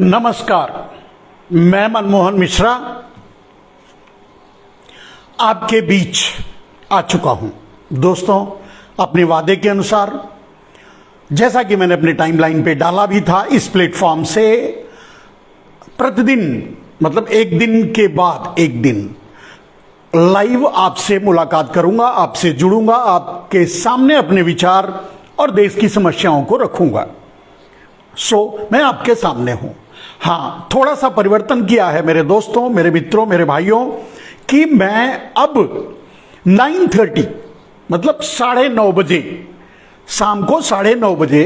नमस्कार, मैं मनमोहन मिश्रा आपके बीच आ चुका हूं। दोस्तों, अपने वादे के अनुसार जैसा कि मैंने अपने टाइमलाइन पे डाला भी था, इस प्लेटफॉर्म से प्रतिदिन मतलब एक दिन के बाद एक दिन लाइव आपसे मुलाकात करूंगा, आपसे जुड़ूंगा, आपके सामने अपने विचार और देश की समस्याओं को रखूंगा। मैं आपके सामने हूं। हाँ, थोड़ा सा परिवर्तन किया है मेरे दोस्तों, मेरे मित्रों, मेरे भाइयों, कि मैं अब 9:30 मतलब 9:30 बजे, शाम को 9:30 बजे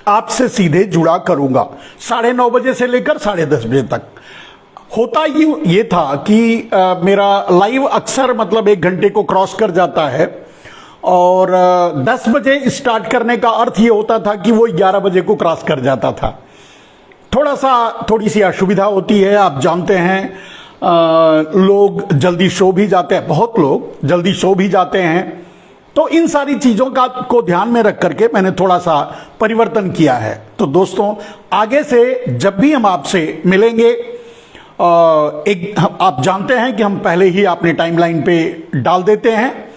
आपसे सीधे जुड़ा करूंगा। 9:30 बजे से लेकर 10:30 बजे तक। होता ये था कि मेरा लाइव अक्सर मतलब 1 घंटे को क्रॉस कर जाता है और 10 बजे स्टार्ट करने का अर्थ ये होता था कि वो 11 बजे को क्रॉस कर जाता था। थोड़ी सी असुविधा होती है, आप जानते हैं। लोग जल्दी सो भी जाते हैं, बहुत लोग जल्दी सो भी जाते हैं। तो इन सारी चीजों को ध्यान में रख करके मैंने थोड़ा सा परिवर्तन किया है। तो दोस्तों, आगे से जब भी हम आपसे मिलेंगे, आप जानते हैं कि हम पहले ही अपने टाइमलाइन पे डाल देते हैं।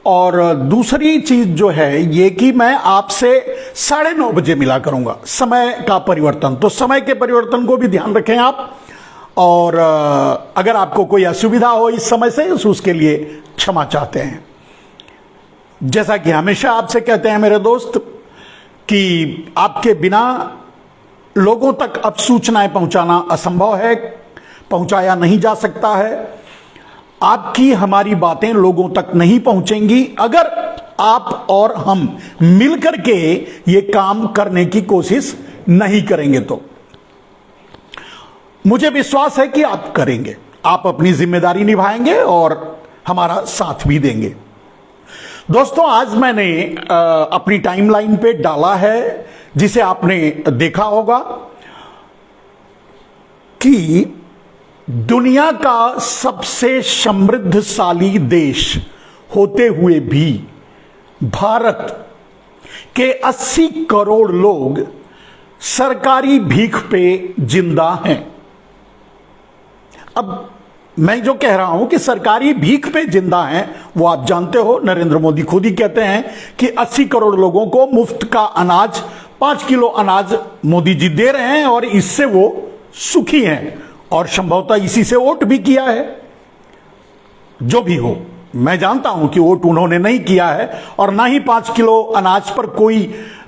और दूसरी चीज जो है ये कि मैं आपसे 9:30 बजे मिला करूंगा। समय का परिवर्तन, तो समय के परिवर्तन को भी ध्यान रखें आप। और अगर आपको कोई असुविधा हो इस समय से, उसके लिए क्षमा चाहते हैं। जैसा कि हमेशा आपसे कहते हैं मेरे दोस्त कि आपके बिना लोगों तक अब सूचनाएं पहुंचाना असंभव है, पहुंचाया नहीं जा सकता है। आपकी हमारी बातें लोगों तक नहीं पहुंचेंगी अगर आप और हम मिलकर के ये काम करने की कोशिश नहीं करेंगे। तो मुझे विश्वास है कि आप करेंगे, आप अपनी जिम्मेदारी निभाएंगे और हमारा साथ भी देंगे। दोस्तों, आज मैंने अपनी टाइमलाइन पे डाला है, जिसे आपने देखा होगा, कि दुनिया का सबसे समृद्धशाली देश होते हुए भी भारत के 80 करोड़ लोग सरकारी भीख पे जिंदा हैं। अब मैं जो कह रहा हूं कि सरकारी भीख पे जिंदा हैं, वो आप जानते हो, नरेंद्र मोदी खुद ही कहते हैं कि 80 करोड़ लोगों को मुफ्त का अनाज, 5 किलो अनाज मोदी जी दे रहे हैं और इससे वो सुखी हैं और संभवतः इसी से वोट भी किया है। जो भी हो, मैं जानता हूं कि वोट उन्होंने नहीं किया है और ना ही 5 किलो अनाज पर कोई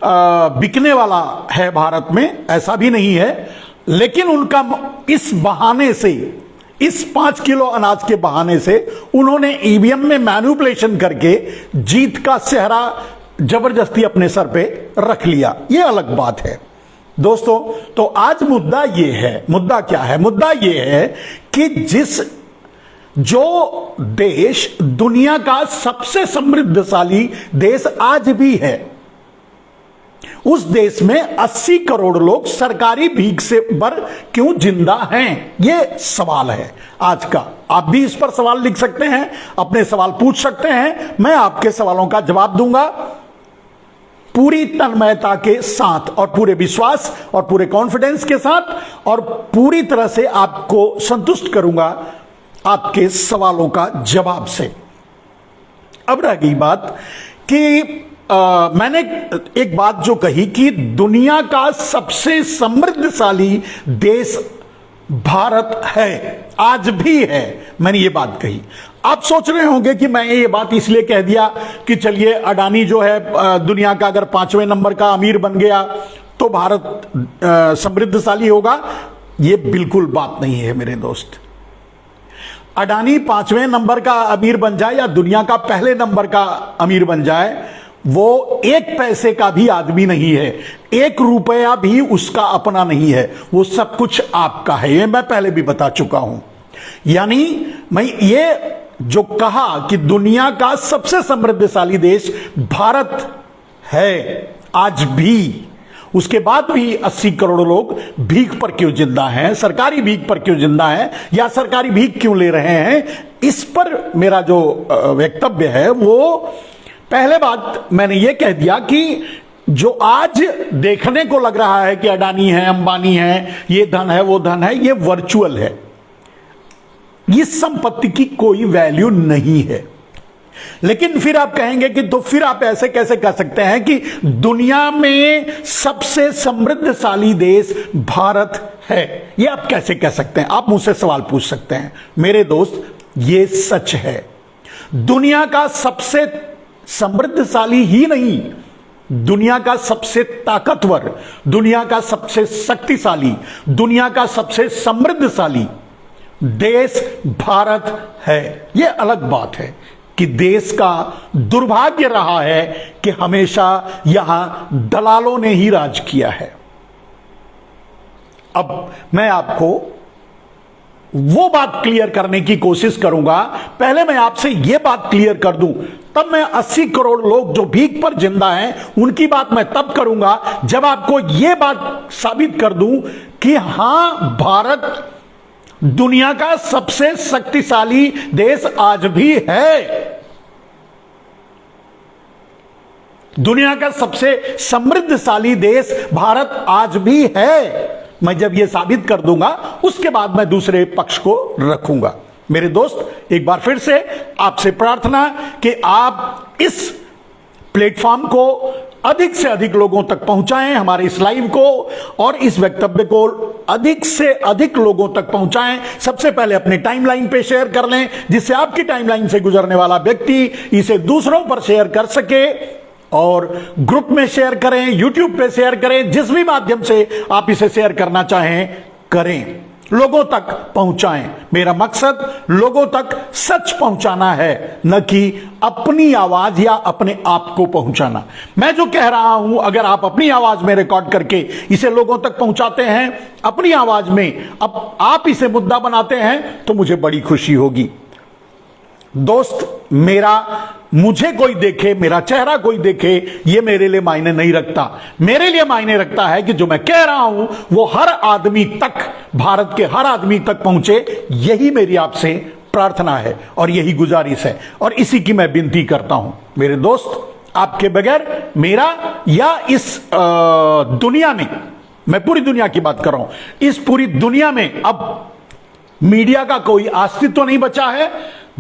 बिकने वाला है भारत में, ऐसा भी नहीं है। लेकिन उनका इस बहाने से, इस 5 किलो अनाज के बहाने से उन्होंने ईवीएम में मैनिपुलेशन करके जीत का सेहरा जबरदस्ती अपने सर पे रख लिया। यह अलग बात है दोस्तों। तो आज मुद्दा ये है, मुद्दा क्या है? मुद्दा ये है कि जो देश दुनिया का सबसे समृद्धशाली देश आज भी है, उस देश में 80 करोड़ लोग सरकारी भीख से पर क्यों जिंदा हैं? ये सवाल है आज का। आप भी इस पर सवाल लिख सकते हैं, अपने सवाल पूछ सकते हैं, मैं आपके सवालों का जवाब दूंगा पूरी तन्मयता के साथ और पूरे विश्वास और पूरे कॉन्फिडेंस के साथ, और पूरी तरह से आपको संतुष्ट करूंगा आपके सवालों का जवाब से। अब रह गई बात कि मैंने एक बात जो कही कि दुनिया का सबसे समृद्धशाली देश भारत है, आज भी है, मैंने ये बात कही। आप सोच रहे होंगे कि मैं ये बात इसलिए कह दिया कि चलिए अडानी जो है दुनिया का अगर 5वें नंबर का अमीर बन गया तो भारत समृद्धशाली होगा। ये बिल्कुल बात नहीं है मेरे दोस्त। अडानी 5वें नंबर का अमीर बन जाए या दुनिया का पहले नंबर का अमीर बन जाए, वो 1 पैसे का भी आदमी नहीं है, 1 रुपया भी उसका अपना नहीं है, वो सब कुछ आपका है। ये मैं पहले भी बता चुका हूं। यानी मैं ये जो कहा कि दुनिया का सबसे समृद्धशाली देश भारत है आज भी, उसके बाद भी 80 करोड़ लोग भीख पर क्यों जिंदा हैं, सरकारी भीख पर क्यों जिंदा हैं, या सरकारी भीख क्यों ले रहे हैं, इस पर मेरा जो वक्तव्य है वो, पहले बात मैंने ये कह दिया कि जो आज देखने को लग रहा है कि अडानी है, अंबानी है, ये धन है, वो धन है, ये वर्चुअल है। इस संपत्ति की कोई वैल्यू नहीं है। लेकिन फिर आप कहेंगे कि तो फिर आप ऐसे कैसे कह सकते हैं कि दुनिया में सबसे समृद्धशाली देश भारत है? ये आप कैसे कह सकते हैं? आप मुझसे सवाल पूछ सकते हैं। मेरे दोस्त, ये सच है। दुनिया का सबसे समृद्धशाली ही नहीं, दुनिया का सबसे ताकतवर, दुनिया का सबसे शक्तिशाली, दुनिया का सबसे समृद्धशाली देश भारत है। यह अलग बात है कि देश का दुर्भाग्य रहा है कि हमेशा यहां दलालों ने ही राज किया है। अब मैं आपको वो बात क्लियर करने की कोशिश करूंगा। पहले मैं आपसे यह बात क्लियर कर दूं, तब मैं 80 करोड़ लोग जो भीख पर जिंदा हैं उनकी बात मैं तब करूंगा जब आपको यह बात साबित कर दूं कि हां, भारत दुनिया का सबसे शक्तिशाली देश आज भी है, दुनिया का सबसे समृद्धशाली देश भारत आज भी है। मैं जब यह साबित कर दूंगा उसके बाद मैं दूसरे पक्ष को रखूंगा। मेरे दोस्त, एक बार फिर से आपसे प्रार्थना कि आप इस प्लेटफॉर्म को अधिक से अधिक लोगों तक पहुंचाएं, हमारे इस लाइव को और इस वक्तव्य को अधिक से अधिक लोगों तक पहुंचाएं। सबसे पहले अपने टाइमलाइन पे शेयर कर लें, जिससे आपकी टाइमलाइन से गुजरने वाला व्यक्ति इसे दूसरों पर शेयर कर सके, और ग्रुप में शेयर करें, यूट्यूब पे शेयर करें, जिस भी माध्यम से आप इसे शेयर करना चाहें करें, लोगों तक पहुंचाएं। मेरा मकसद लोगों तक सच पहुंचाना है, न कि अपनी आवाज या अपने आप को पहुंचाना। मैं जो कह रहा हूं, अगर आप अपनी आवाज में रिकॉर्ड करके इसे लोगों तक पहुंचाते हैं, अपनी आवाज में अब आप इसे मुद्दा बनाते हैं, तो मुझे बड़ी खुशी होगी। दोस्त, मुझे कोई देखे, मेरा चेहरा कोई देखे, यह मेरे लिए मायने नहीं रखता। मेरे लिए मायने रखता है कि जो मैं कह रहा हूं वो हर आदमी तक, भारत के हर आदमी तक पहुंचे। यही मेरी आपसे प्रार्थना है और यही गुजारिश है, और इसी की मैं विनती करता हूं। मेरे दोस्त, आपके बगैर मेरा या इस दुनिया में, मैं पूरी दुनिया की बात कर रहा हूं, इस पूरी दुनिया में अब मीडिया का कोई अस्तित्व नहीं बचा है।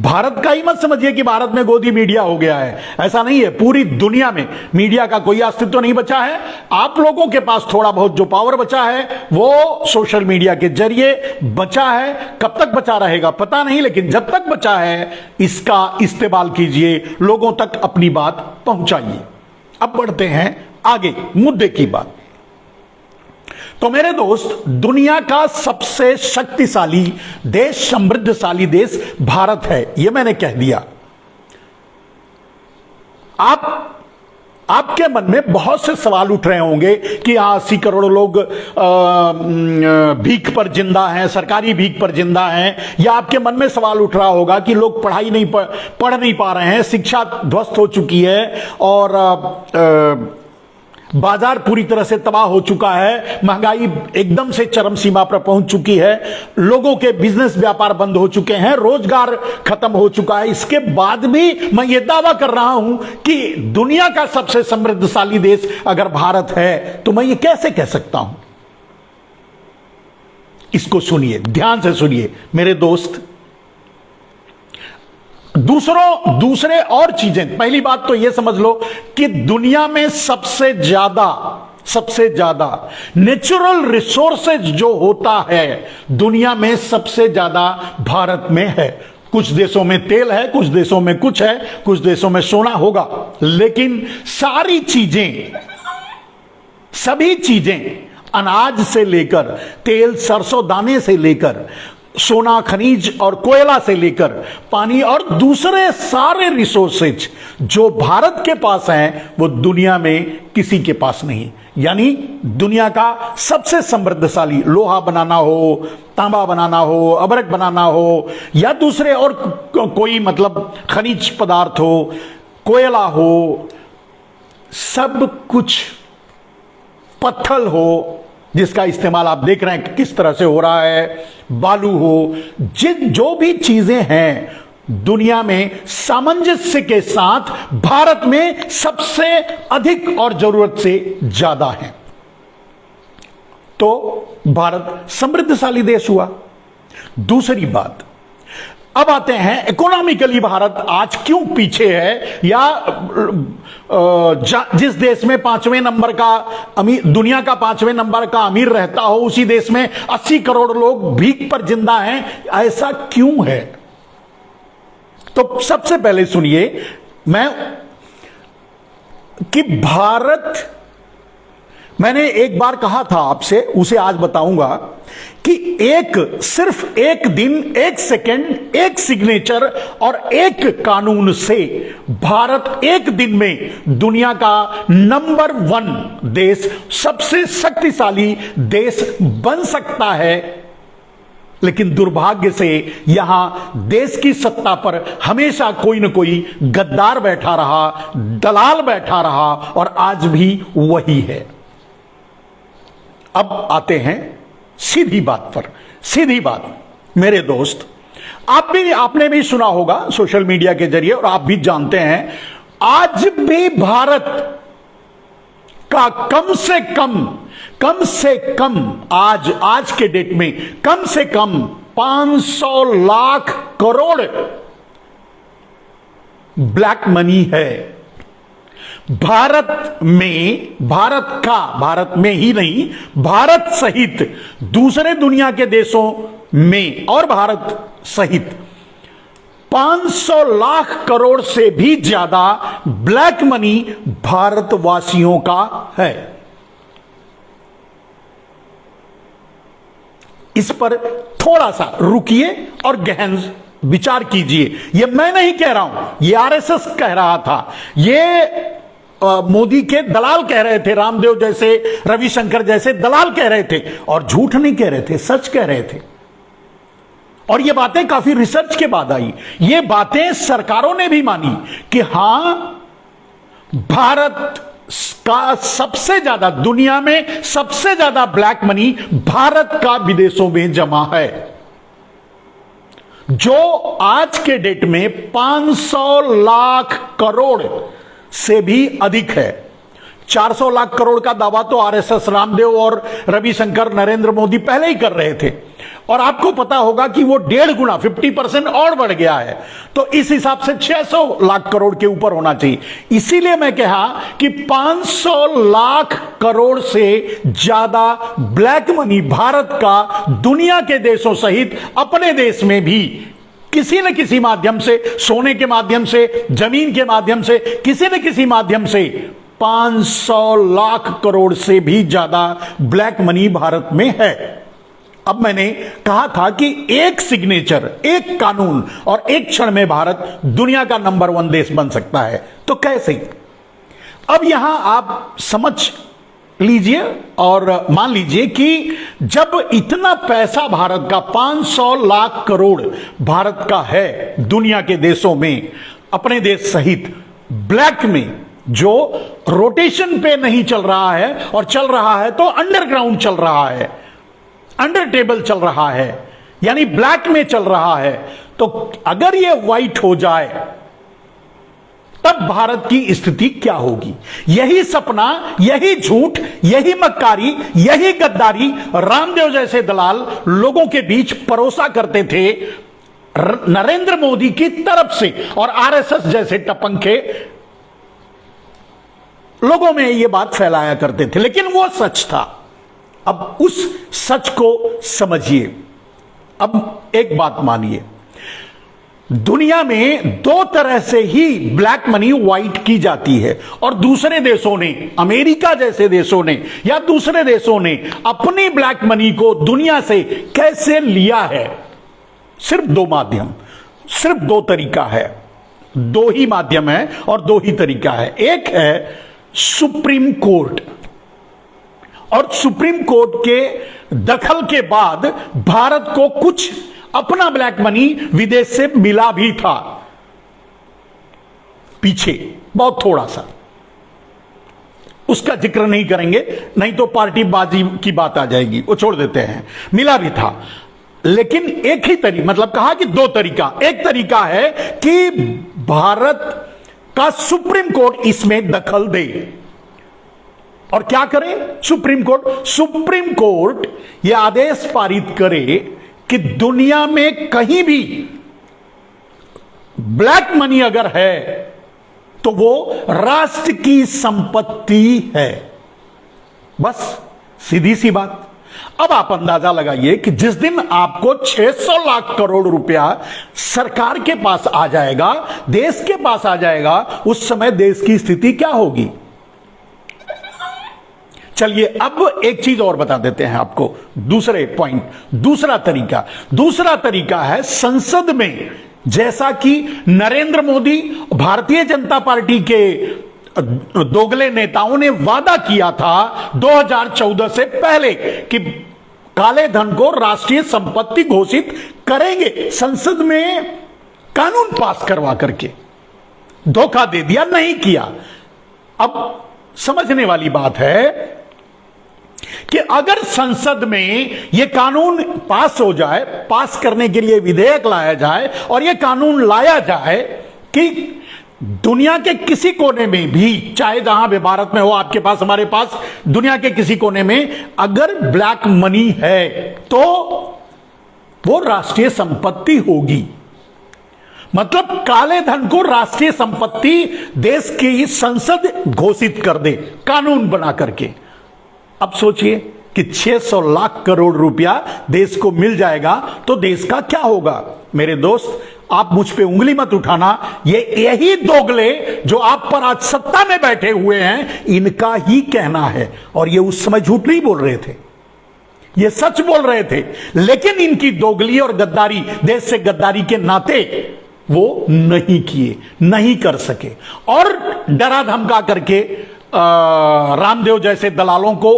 भारत का ही मत समझिए कि भारत में गोदी मीडिया हो गया है, ऐसा नहीं है। पूरी दुनिया में मीडिया का कोई अस्तित्व नहीं बचा है। आप लोगों के पास थोड़ा बहुत जो पावर बचा है वो सोशल मीडिया के जरिए बचा है। कब तक बचा रहेगा पता नहीं, लेकिन जब तक बचा है इसका इस्तेमाल कीजिए, लोगों तक अपनी बात पहुंचाइए। अब बढ़ते हैं आगे मुद्दे की बात। तो मेरे दोस्त, दुनिया का सबसे शक्तिशाली देश, समृद्धशाली देश भारत है, यह मैंने कह दिया। आपके मन में बहुत से सवाल उठ रहे होंगे कि 80 करोड़ लोग भीख पर जिंदा हैं, सरकारी भीख पर जिंदा हैं, या आपके मन में सवाल उठ रहा होगा कि लोग पढ़ाई नहीं पढ़ नहीं पा रहे हैं, शिक्षा ध्वस्त हो चुकी है और बाजार पूरी तरह से तबाह हो चुका है, महंगाई एकदम से चरम सीमा पर पहुंच चुकी है, लोगों के बिजनेस व्यापार बंद हो चुके हैं, रोजगार खत्म हो चुका है। इसके बाद भी मैं ये दावा कर रहा हूं कि दुनिया का सबसे समृद्धशाली देश अगर भारत है, तो मैं ये कैसे कह सकता हूं? इसको सुनिए, ध्यान से सुनिए मेरे दोस्त। दूसरे और चीजें, पहली बात तो यह समझ लो कि दुनिया में सबसे ज्यादा नेचुरल रिसोर्सेज जो होता है दुनिया में सबसे ज्यादा भारत में है। कुछ देशों में तेल है, कुछ देशों में कुछ है, कुछ देशों में सोना होगा, लेकिन सारी चीजें, सभी चीजें, अनाज से लेकर तेल, सरसों दाने से लेकर सोना, खनिज और कोयला से लेकर पानी और दूसरे सारे रिसोर्सेज जो भारत के पास हैं, वो दुनिया में किसी के पास नहीं। यानी दुनिया का सबसे समृद्धशाली, लोहा बनाना हो, तांबा बनाना हो, अबरक बनाना हो, या दूसरे और कोई मतलब खनिज पदार्थ हो, कोयला हो, सब कुछ, पत्थर हो जिसका इस्तेमाल आप देख रहे हैं किस तरह से हो रहा है, बालू हो, जो भी चीजें हैं दुनिया में सामंजस्य के साथ भारत में सबसे अधिक और जरूरत से ज्यादा है। तो भारत समृद्धशाली देश हुआ। दूसरी बात, अब आते हैं इकोनॉमिकली भारत आज क्यों पीछे है, या जिस देश में 5वें नंबर का अमीर, दुनिया का 5वें नंबर का अमीर रहता हो, उसी देश में 80 करोड़ लोग भीख पर जिंदा हैं, ऐसा क्यों है? तो सबसे पहले सुनिए मैं कि भारत, मैंने एक बार कहा था आपसे, उसे आज बताऊंगा कि सिर्फ एक दिन, एक सेकंड, एक सिग्नेचर और एक कानून से भारत एक दिन में दुनिया का नंबर 1 देश, सबसे शक्तिशाली देश बन सकता है। लेकिन दुर्भाग्य से यहां देश की सत्ता पर हमेशा कोई न कोई गद्दार बैठा रहा, दलाल बैठा रहा, और आज भी वही है। अब आते हैं सीधी बात पर। सीधी बात, मेरे दोस्त, आपने भी सुना होगा सोशल मीडिया के जरिए, और आप भी जानते हैं, आज भी भारत का कम से कम आज के डेट में कम से कम 500 लाख करोड़ ब्लैक मनी है। भारत में ही नहीं, भारत सहित दूसरे दुनिया के देशों में और भारत सहित 500 लाख करोड़ से भी ज्यादा ब्लैक मनी भारतवासियों का है। इस पर थोड़ा सा रुकिए और गहन विचार कीजिए। यह मैं नहीं कह रहा हूं, यह आरएसएस कह रहा था, यह मोदी के दलाल कह रहे थे, रामदेव जैसे, रविशंकर जैसे दलाल कह रहे थे, और झूठ नहीं कह रहे थे, सच कह रहे थे। और ये बातें काफी रिसर्च के बाद आई, ये बातें सरकारों ने भी मानी कि हां, भारत का सबसे ज्यादा, दुनिया में सबसे ज्यादा ब्लैक मनी भारत का विदेशों में जमा है, जो आज के डेट में 500 लाख करोड़ से भी अधिक है। 400 लाख करोड़ का दावा तो आरएसएस, रामदेव और रविशंकर, नरेंद्र मोदी पहले ही कर रहे थे, और आपको पता होगा कि वो 1.5 गुना 50% और बढ़ गया है। तो इस हिसाब से 600 लाख करोड़ के ऊपर होना चाहिए। इसीलिए मैं कहा कि 500 लाख करोड़ से ज्यादा ब्लैक मनी भारत का दुनिया के देशों सहित अपने देश में भी किसी न किसी माध्यम से, सोने के माध्यम से, जमीन के माध्यम से, किसी न किसी माध्यम से 500 लाख करोड़ से भी ज्यादा ब्लैक मनी भारत में है। अब मैंने कहा था कि एक सिग्नेचर, एक कानून और एक क्षण में भारत दुनिया का नंबर 1 देश बन सकता है। तो कैसे? अब यहां आप समझ लीजिए और मान लीजिए कि जब इतना पैसा भारत का 500 लाख करोड़ भारत का है दुनिया के देशों में, अपने देश सहित, ब्लैक में, जो रोटेशन पे नहीं चल रहा है, और चल रहा है तो अंडरग्राउंड चल रहा है, अंडर टेबल चल रहा है, यानी ब्लैक में चल रहा है, तो अगर यह व्हाइट हो जाए तब भारत की स्थिति क्या होगी? यही सपना, यही झूठ, यही मक्कारी, यही गद्दारी रामदेव जैसे दलाल लोगों के बीच परोसा करते थे नरेंद्र मोदी की तरफ से, और आरएसएस जैसे टपंखे लोगों में यह बात फैलाया करते थे, लेकिन वो सच था। अब उस सच को समझिए। अब एक बात मानिए, दुनिया में 2 तरह से ही ब्लैक मनी व्हाइट की जाती है, और दूसरे देशों ने, अमेरिका जैसे देशों ने या दूसरे देशों ने अपनी ब्लैक मनी को दुनिया से कैसे लिया है? सिर्फ 2 माध्यम, सिर्फ 2 तरीका है, 2 ही माध्यम है और 2 ही तरीका है। एक है सुप्रीम कोर्ट, और सुप्रीम कोर्ट के दखल के बाद भारत को कुछ अपना ब्लैक मनी विदेश से मिला भी था, पीछे बहुत थोड़ा सा, उसका जिक्र नहीं करेंगे, नहीं तो पार्टी बाजी की बात आ जाएगी, वो छोड़ देते हैं। मिला भी था, लेकिन एक ही तरीका, मतलब कहा कि दो तरीका, एक तरीका है कि भारत का सुप्रीम कोर्ट इसमें दखल दे। और क्या करे सुप्रीम कोर्ट? सुप्रीम कोर्ट यह आदेश पारित करे कि दुनिया में कहीं भी ब्लैक मनी अगर है तो वो राष्ट्र की संपत्ति है। बस सीधी सी बात। अब आप अंदाजा लगाइए कि जिस दिन आपको 600 लाख करोड़ रुपया सरकार के पास आ जाएगा, देश के पास आ जाएगा, उस समय देश की स्थिति क्या होगी? चलिए अब एक चीज और बता देते हैं आपको, दूसरे पॉइंट, दूसरा तरीका है संसद में, जैसा कि नरेंद्र मोदी, भारतीय जनता पार्टी के दोगले नेताओं ने वादा किया था 2014 से पहले कि काले धन को राष्ट्रीय संपत्ति घोषित करेंगे, संसद में कानून पास करवा करके। धोखा दे दिया, नहीं किया। अब समझने वाली बात है कि अगर संसद में यह कानून पास हो जाए, पास करने के लिए विधेयक लाया जाए और यह कानून लाया जाए कि दुनिया के किसी कोने में भी, चाहे जहां भी भारत में हो, आपके पास, हमारे पास, दुनिया के किसी कोने में अगर ब्लैक मनी है तो वो राष्ट्रीय संपत्ति होगी। मतलब काले धन को राष्ट्रीय संपत्ति देश की संसद घोषित कर दे कानून बना करके। अब सोचिए कि 600 लाख करोड़ रुपया देश को मिल जाएगा तो देश का क्या होगा? मेरे दोस्त, आप मुझ पे उंगली मत उठाना, यही दोगले जो आप पर आज सत्ता में बैठे हुए हैं, इनका ही कहना है। और ये उस समय झूठ नहीं बोल रहे थे, ये सच बोल रहे थे। लेकिन इनकी दोगली और गद्दारी, देश से गद्दारी के नाते वो नहीं किए, नहीं कर सके। और डरा धमका करके रामदेव जैसे दलालों को,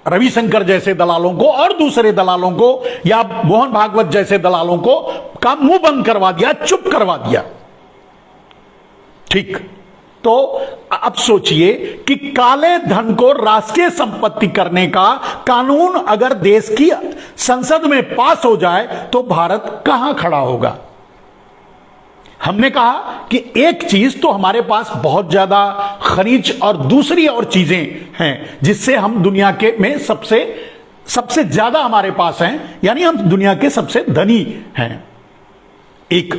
रविशंकर जैसे दलालों को और दूसरे दलालों को, या मोहन भागवत जैसे दलालों को का मुंह बंद करवा दिया, चुप करवा दिया। ठीक, तो अब सोचिए कि काले धन को राष्ट्रीय संपत्ति करने का कानून अगर देश की संसद में पास हो जाए तो भारत कहां खड़ा होगा? हमने कहा कि एक चीज तो हमारे पास बहुत ज्यादा खनिज और दूसरी और चीजें हैं जिससे हम दुनिया के में सबसे ज्यादा हमारे पास हैं, यानी हम दुनिया के सबसे धनी हैं। एक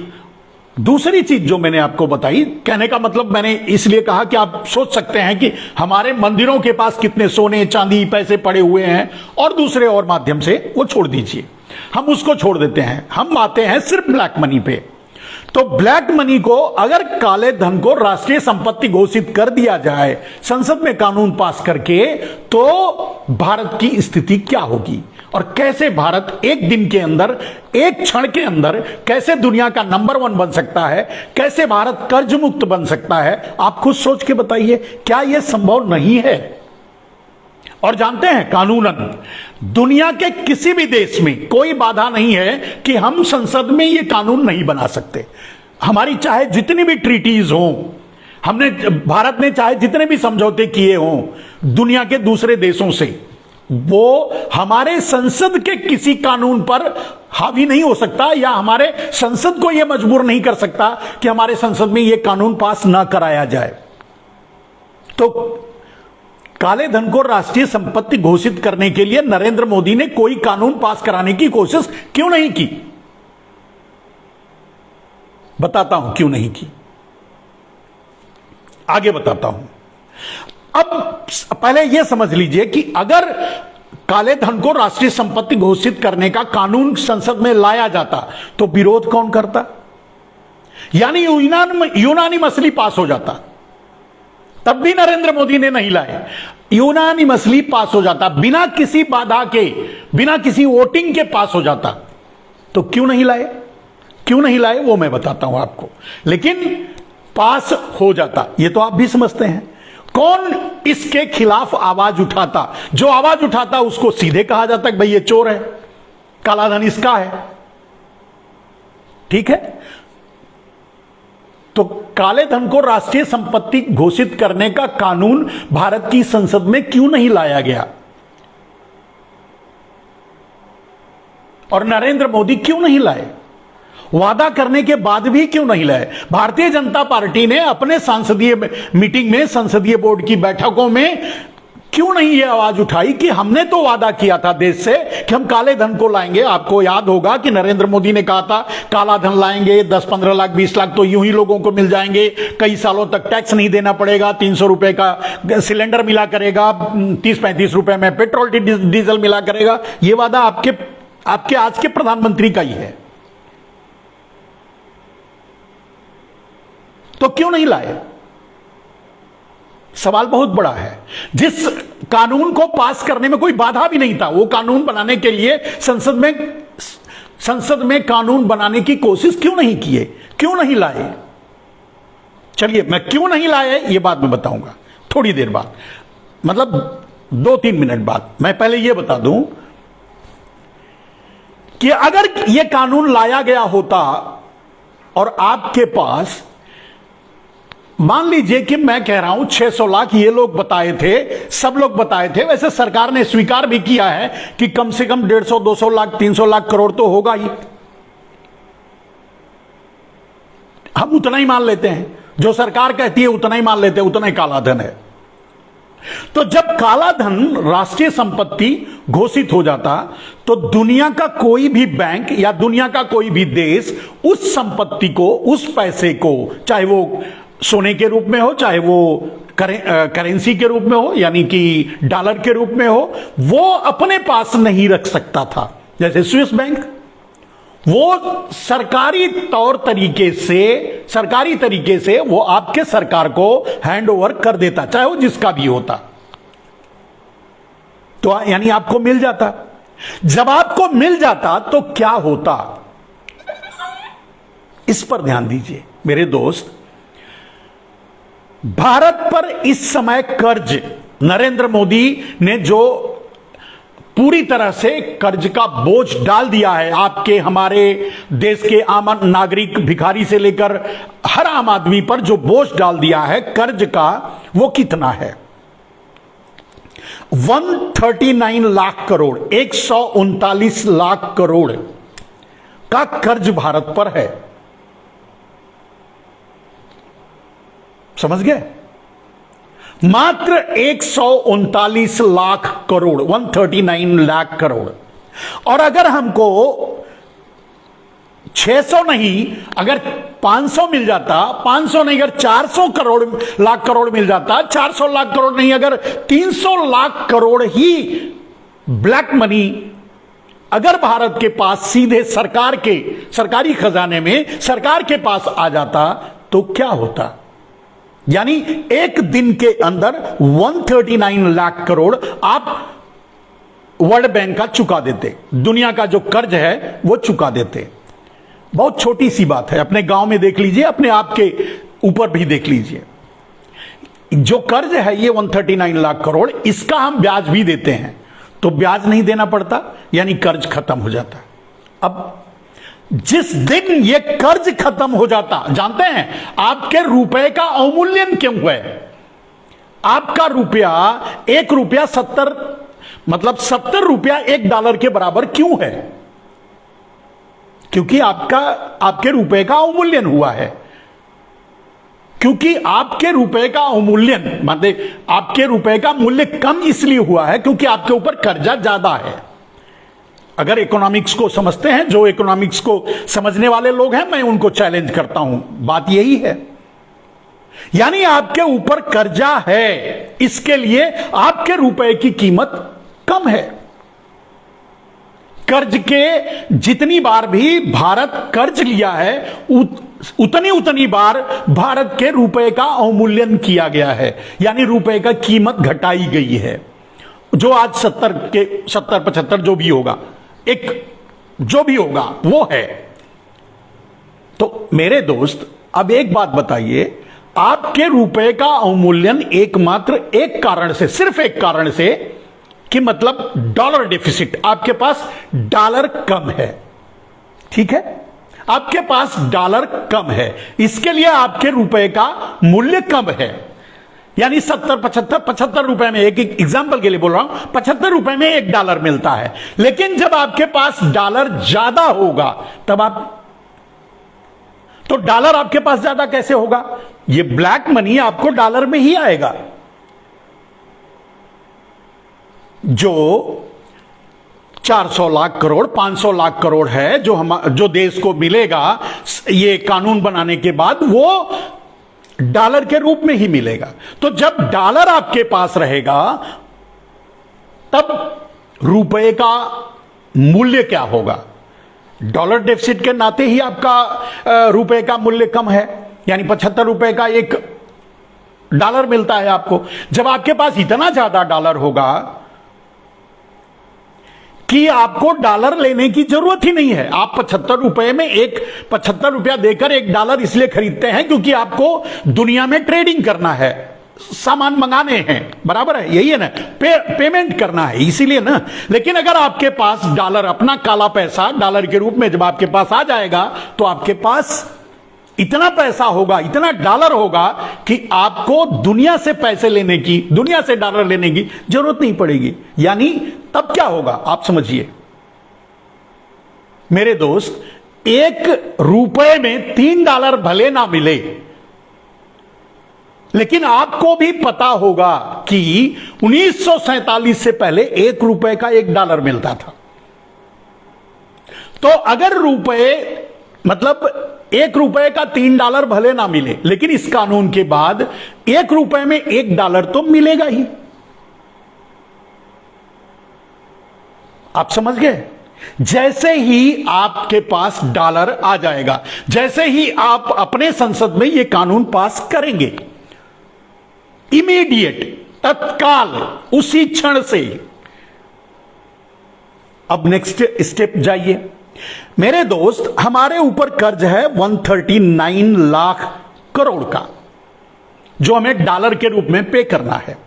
दूसरी चीज जो मैंने आपको बताई, कहने का मतलब मैंने इसलिए कहा कि आप सोच सकते हैं कि हमारे मंदिरों के पास कितने सोने चांदी पैसे पड़े हुए हैं, और दूसरे और माध्यम से वो छोड़ दीजिए, हम उसको छोड़ देते हैं। हम आते हैं सिर्फ ब्लैक मनी पे। तो ब्लैक मनी को, अगर काले धन को राष्ट्रीय संपत्ति घोषित कर दिया जाए संसद में कानून पास करके, तो भारत की स्थिति क्या होगी और कैसे भारत एक दिन के अंदर, एक क्षण के अंदर कैसे दुनिया का नंबर 1 बन सकता है, कैसे भारत कर्ज मुक्त बन सकता है? आप खुद सोच के बताइए, क्या यह संभव नहीं है? और जानते हैं, कानूनन दुनिया के किसी भी देश में कोई बाधा नहीं है कि हम संसद में यह कानून नहीं बना सकते। हमारी चाहे जितनी भी ट्रीटीज हों, हमने, भारत ने चाहे जितने भी समझौते किए हों दुनिया के दूसरे देशों से, वो हमारे संसद के किसी कानून पर हावी नहीं हो सकता, या हमारे संसद को यह मजबूर नहीं कर सकता कि हमारे संसद में यह कानून पास ना कराया जाए। तो काले धन को राष्ट्रीय संपत्ति घोषित करने के लिए नरेंद्र मोदी ने कोई कानून पास कराने की कोशिश क्यों नहीं की? बताता हूं क्यों नहीं की, आगे बताता हूं। अब पहले यह समझ लीजिए कि अगर काले धन को राष्ट्रीय संपत्ति घोषित करने का कानून संसद में लाया जाता तो विरोध कौन करता? यानी यूनानिमसली पास हो जाता, तब भी नरेंद्र मोदी ने नहीं लाए, यूनानिमसली पास हो जाता, बिना किसी बाधा के, बिना किसी वोटिंग के पास हो जाता। तो क्यों नहीं लाए? क्यों नहीं लाए वो मैं बताता हूं आपको, लेकिन पास हो जाता, ये तो आप भी समझते हैं। कौन इसके खिलाफ आवाज उठाता? जो आवाज उठाता उसको सीधे कहा जाता कि भाई ये चोर है, काला धन इसका है। ठीक है, तो काले धन को राष्ट्रीय संपत्ति घोषित करने का कानून भारत की संसद में क्यों नहीं लाया गया? और नरेंद्र मोदी क्यों नहीं लाए? वादा करने के बाद भी क्यों नहीं लाए? भारतीय जनता पार्टी ने अपने संसदीय मीटिंग में, संसदीय बोर्ड की बैठकों में क्यों नहीं यह आवाज उठाई कि हमने तो वादा किया था देश से कि हम काले धन को लाएंगे। आपको याद होगा कि नरेंद्र मोदी ने कहा था काला धन लाएंगे, 10-15 लाख 20 लाख तो यूं ही लोगों को मिल जाएंगे, कई सालों तक टैक्स नहीं देना पड़ेगा, 300 रुपए का सिलेंडर मिला करेगा, 30-35 रुपए में पेट्रोल डीजल मिला करेगा। यह वादा आपके आज के प्रधानमंत्री का ही है, तो क्यों नहीं लाए? सवाल बहुत बड़ा है। जिस कानून को पास करने में कोई बाधा भी नहीं था, वो कानून बनाने के लिए संसद में कानून बनाने की कोशिश क्यों नहीं किए, क्यों नहीं लाए? चलिए, मैं क्यों नहीं लाए ये बात मैं बताऊंगा थोड़ी देर बाद, मतलब 2-3 मिनट बाद। मैं पहले ये बता दूं कि अगर यह कानून लाया गया होता और आपके पास, मान लीजिए कि मैं कह रहा हूं 600 लाख ये लोग बताए थे, सब लोग बताए थे, वैसे सरकार ने स्वीकार भी किया है कि कम से कम 150, 200 लाख, 300 लाख करोड़ तो होगा ही। हम उतना ही मान लेते हैं, जो सरकार कहती है उतना ही मान लेते हैं, उतना ही काला धन है। तो जब काला धन राष्ट्रीय संपत्ति घोषित हो जाता तो दुनिया का कोई भी बैंक या दुनिया का कोई भी देश उस संपत्ति को, उस पैसे को, चाहे वो सोने के रूप में हो, चाहे वो करेंसी के रूप में हो, यानी कि डॉलर के रूप में हो, वो अपने पास नहीं रख सकता था। जैसे स्विस बैंक, वो सरकारी तरीके से वो आपके सरकार को हैंड ओवर कर देता, चाहे वो जिसका भी होता, तो यानी आपको मिल जाता। जब आपको मिल जाता तो क्या होता, इस पर ध्यान दीजिए मेरे दोस्त। भारत पर इस समय कर्ज, नरेंद्र मोदी ने जो पूरी तरह से कर्ज का बोझ डाल दिया है आपके, हमारे देश के आम नागरिक, भिखारी से लेकर हर आम आदमी पर जो बोझ डाल दिया है कर्ज का, वो कितना है? 139 लाख करोड़, 139 लाख करोड़ का कर्ज भारत पर है। समझ गए? मात्र 139 लाख करोड़, 139 लाख करोड़। और अगर हमको 600 नहीं, अगर 500 मिल जाता, 500 नहीं, अगर 400 लाख करोड़ मिल जाता, 400 लाख करोड़ नहीं, अगर 300 लाख करोड़ ही ब्लैक मनी अगर भारत के पास सीधे सरकारी खजाने में, सरकार के पास आ जाता तो क्या होता? यानी एक दिन के अंदर 139 लाख करोड़ आप वर्ल्ड बैंक का चुका देते, दुनिया का जो कर्ज है वो चुका देते। बहुत छोटी सी बात है, अपने गांव में देख लीजिए, अपने आप के ऊपर भी देख लीजिए। जो कर्ज है ये 139 लाख करोड़, इसका हम ब्याज भी देते हैं, तो ब्याज नहीं देना पड़ता, यानी कर्ज खत्म हो जाता। अब जिस दिन ये कर्ज खत्म हो जाता, जानते हैं आपके रुपए का अवमूल्यन क्यों है? आपका रुपया, 1 रुपया 70 रुपया $1 के बराबर क्यों है? क्योंकि आपके रुपए का अवमूल्यन हुआ है। क्योंकि आपके रुपए का अवमूल्यन, मतलब आपके रुपए का मूल्य कम इसलिए हुआ है क्योंकि आपके ऊपर कर्जा ज्यादा है। अगर इकोनॉमिक्स को समझते हैं, जो इकोनॉमिक्स को समझने वाले लोग हैं, मैं उनको चैलेंज करता हूं, बात यही है। यानी आपके ऊपर कर्जा है, इसके लिए आपके रुपए की कीमत कम है। कर्ज के जितनी बार भी भारत कर्ज लिया है, उतनी बार भारत के रुपए का अवमूल्यन किया गया है, यानी रुपए का कीमत घटाई गई है। जो आज 70-75 जो भी होगा, जो भी होगा वो है। तो मेरे दोस्त, अब एक बात बताइए, आपके रुपए का अवमूल्यन एकमात्र एक कारण से, सिर्फ एक कारण से, कि मतलब डॉलर डेफिसिट, आपके पास डॉलर कम है, ठीक है, आपके पास डॉलर कम है, इसके लिए आपके रुपए का मूल्य कम है। यानी 70, 75, 75 रुपए में, एक एग्जाम्पल के लिए बोल रहा हूं, 75 रुपए में $1 मिलता है। लेकिन जब आपके पास डॉलर ज्यादा होगा तब आप, तो डॉलर आपके पास ज्यादा कैसे होगा? ये ब्लैक मनी आपको डॉलर में ही आएगा। जो 400 लाख करोड़, 500 लाख करोड़ है जो देश को मिलेगा ये कानून बनाने के बाद, वो डॉलर के रूप में ही मिलेगा। तो जब डॉलर आपके पास रहेगा तब रुपए का मूल्य क्या होगा? डॉलर डेफिसिट के नाते ही आपका रुपए का मूल्य कम है, यानी 75 रुपए का $1 मिलता है आपको। जब आपके पास इतना ज्यादा डॉलर होगा कि आपको डॉलर लेने की जरूरत ही नहीं है, आप 75 रुपए में 75 रुपया देकर $1 इसलिए खरीदते हैं क्योंकि आपको दुनिया में ट्रेडिंग करना है, सामान मंगाने हैं, बराबर है, यही है ना, पेमेंट करना है, इसीलिए ना। लेकिन अगर आपके पास डॉलर, अपना काला पैसा डॉलर के रूप में जब आपके पास आ जाएगा तो आपके पास इतना पैसा होगा, इतना डॉलर होगा कि आपको दुनिया से पैसे लेने की, दुनिया से डॉलर लेने की जरूरत नहीं पड़ेगी। यानी तब क्या होगा आप समझिए मेरे दोस्त, $1 में $3 भले ना मिले, लेकिन आपको भी पता होगा कि 1947 से पहले $1 का $1 मिलता था। तो अगर मतलब $1 का $3 भले ना मिले, लेकिन इस कानून के बाद $1 में $1 तो मिलेगा ही। आप समझ गए? जैसे ही आपके पास डॉलर आ जाएगा, जैसे ही आप अपने संसद में यह कानून पास करेंगे, इमीडिएट, तत्काल, उसी क्षण से, अब नेक्स्ट स्टेप जाइए मेरे दोस्त। हमारे ऊपर कर्ज है 139 लाख करोड़ का, जो हमें डॉलर के रूप में पे करना है।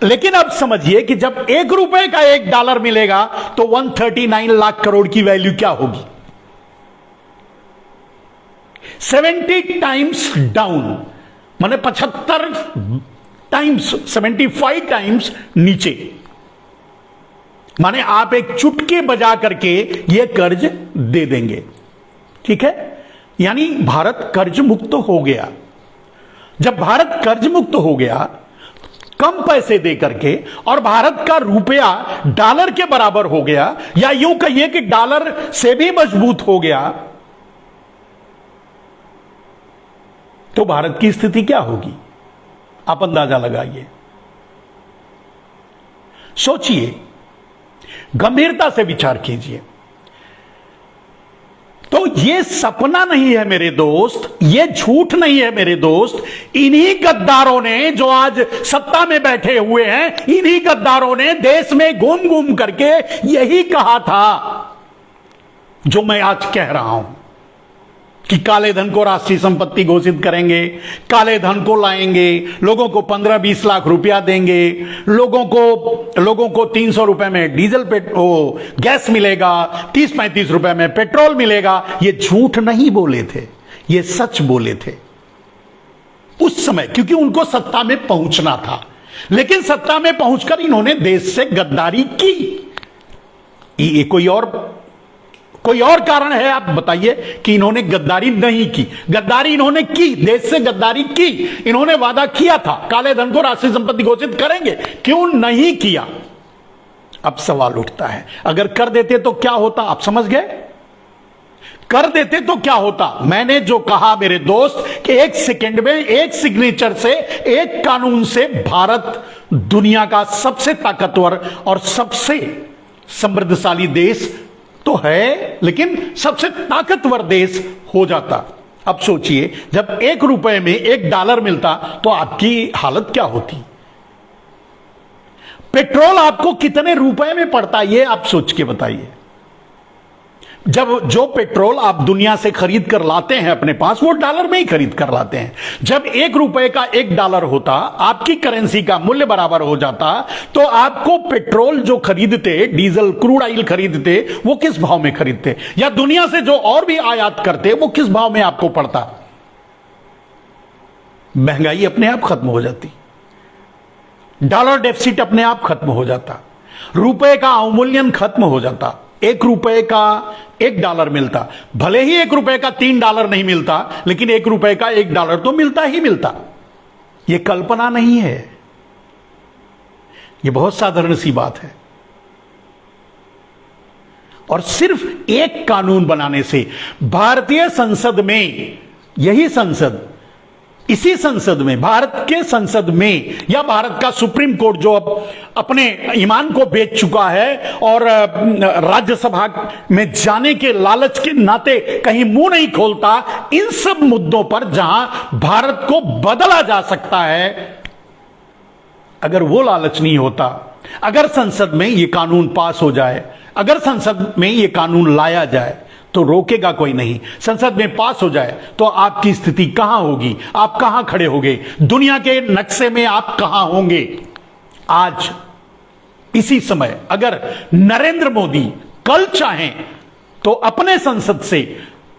लेकिन अब समझिए कि जब $1 का $1 मिलेगा तो 139 लाख करोड़ की वैल्यू क्या होगी? 70 टाइम्स डाउन, माने 75 टाइम्स, 75 टाइम्स नीचे। माने आप एक चुटकी बजा करके यह कर्ज दे देंगे, ठीक है? यानी भारत कर्ज मुक्त हो गया। जब भारत कर्ज मुक्त हो गया कम पैसे दे करके, और भारत का रुपया डॉलर के बराबर हो गया, या यूं कहिए कि डॉलर से भी मजबूत हो गया, तो भारत की स्थिति क्या होगी आप अंदाजा लगाइए, सोचिए, गंभीरता से विचार कीजिए। तो यह सपना नहीं है मेरे दोस्त, यह झूठ नहीं है मेरे दोस्त। इन्हीं गद्दारों ने, जो आज सत्ता में बैठे हुए हैं, इन्हीं गद्दारों ने देश में घूम घूम करके यही कहा था जो मैं आज कह रहा हूं कि काले धन को राष्ट्रीय संपत्ति घोषित करेंगे, काले धन को लाएंगे, लोगों को 15-20 लाख रुपया देंगे, लोगों को 300 रुपए में डीजल गैस मिलेगा, 30-35 रुपए में पेट्रोल मिलेगा। ये झूठ नहीं बोले थे, ये सच बोले थे उस समय, क्योंकि उनको सत्ता में पहुंचना था। लेकिन सत्ता में पहुंचकर इन्होंने देश से गद्दारी की। ये कोई और कारण है आप बताइए कि इन्होंने गद्दारी नहीं की? गद्दारी इन्होंने की, देश से गद्दारी की। इन्होंने वादा किया था काले धन को राष्ट्रीय संपत्ति घोषित करेंगे, क्यों नहीं किया? अब सवाल उठता है, अगर कर देते तो क्या होता? आप समझ गए? कर देते तो क्या होता? मैंने जो कहा मेरे दोस्त कि 1 सेकंड में, 1 सिग्नेचर से, 1 कानून से भारत दुनिया का सबसे ताकतवर और सबसे समृद्धशाली देश तो है, लेकिन सबसे ताकतवर देश हो जाता। अब सोचिए, जब $1 में $1 मिलता तो आपकी हालत क्या होती? पेट्रोल आपको कितने रुपए में पड़ता, ये आप सोच के बताइए। जब जो पेट्रोल आप दुनिया से खरीद कर लाते हैं अपने पास, वो डॉलर में ही खरीद कर लाते हैं। जब $1 का $1 होता, आपकी करेंसी का मूल्य बराबर हो जाता, तो आपको पेट्रोल जो खरीदते, डीजल, क्रूड ऑयल खरीदते, वो किस भाव में खरीदते? या दुनिया से जो और भी आयात करते, वो किस भाव में आपको पड़ता? महंगाई अपने आप खत्म हो जाती। डॉलर डेफिसिट अपने आप खत्म हो जाता, रुपए का अवमूल्यन खत्म हो जाता, 1 रुपए का $1 मिलता, भले ही 1 रुपए का $3 नहीं मिलता, लेकिन 1 रुपए का $1 तो मिलता ही मिलता। यह कल्पना नहीं है, यह बहुत साधारण सी बात है। और सिर्फ एक कानून बनाने से भारतीय संसद में, यही संसद, इसी संसद में, भारत के संसद में, या भारत का सुप्रीम कोर्ट जो अब अपने ईमान को बेच चुका है और राज्यसभा में जाने के लालच के नाते कहीं मुंह नहीं खोलता, इन सब मुद्दों पर जहां भारत को बदला जा सकता है, अगर वो लालच नहीं होता, अगर संसद में यह कानून पास हो जाए, अगर संसद में यह कानून लाया जाए, तो रोकेगा कोई नहीं। संसद में पास हो जाए तो आपकी स्थिति कहां होगी, आप कहां खड़े होंगे, दुनिया के नक्शे में आप कहां होंगे। आज इसी समय अगर नरेंद्र मोदी कल चाहें तो अपने संसद से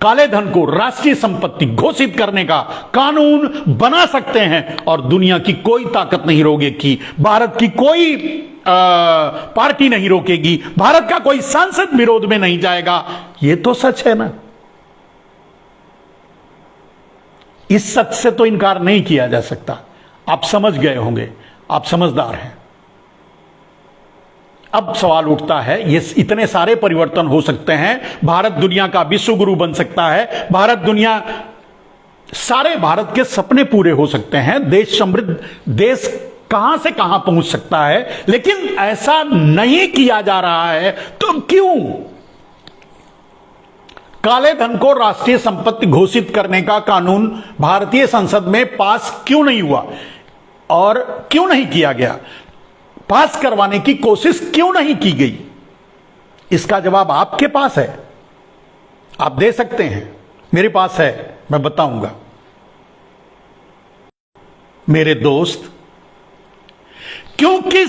काले धन को राष्ट्रीय संपत्ति घोषित करने का कानून बना सकते हैं और दुनिया की कोई ताकत नहीं रोकेगी, भारत की कोई पार्टी नहीं रोकेगी, भारत का कोई सांसद विरोध में नहीं जाएगा। यह तो सच है ना, इस सच से तो इनकार नहीं किया जा सकता। आप समझ गए होंगे, आप समझदार हैं। अब सवाल उठता है, ये इतने सारे परिवर्तन हो सकते हैं, भारत दुनिया का विश्व गुरु बन सकता है, भारत दुनिया, सारे भारत के सपने पूरे हो सकते हैं, देश समृद्ध, देश कहां से कहां पहुंच सकता है, लेकिन ऐसा नहीं किया जा रहा है। तो क्यों? काले धन को राष्ट्रीय संपत्ति घोषित करने का कानून भारतीय संसद में पास क्यों नहीं हुआ और क्यों नहीं किया गया? पास करवाने की कोशिश क्यों नहीं की गई? इसका जवाब आपके पास है, आप दे सकते हैं, मेरे पास है, मैं बताऊंगा। मेरे दोस्त, क्योंकि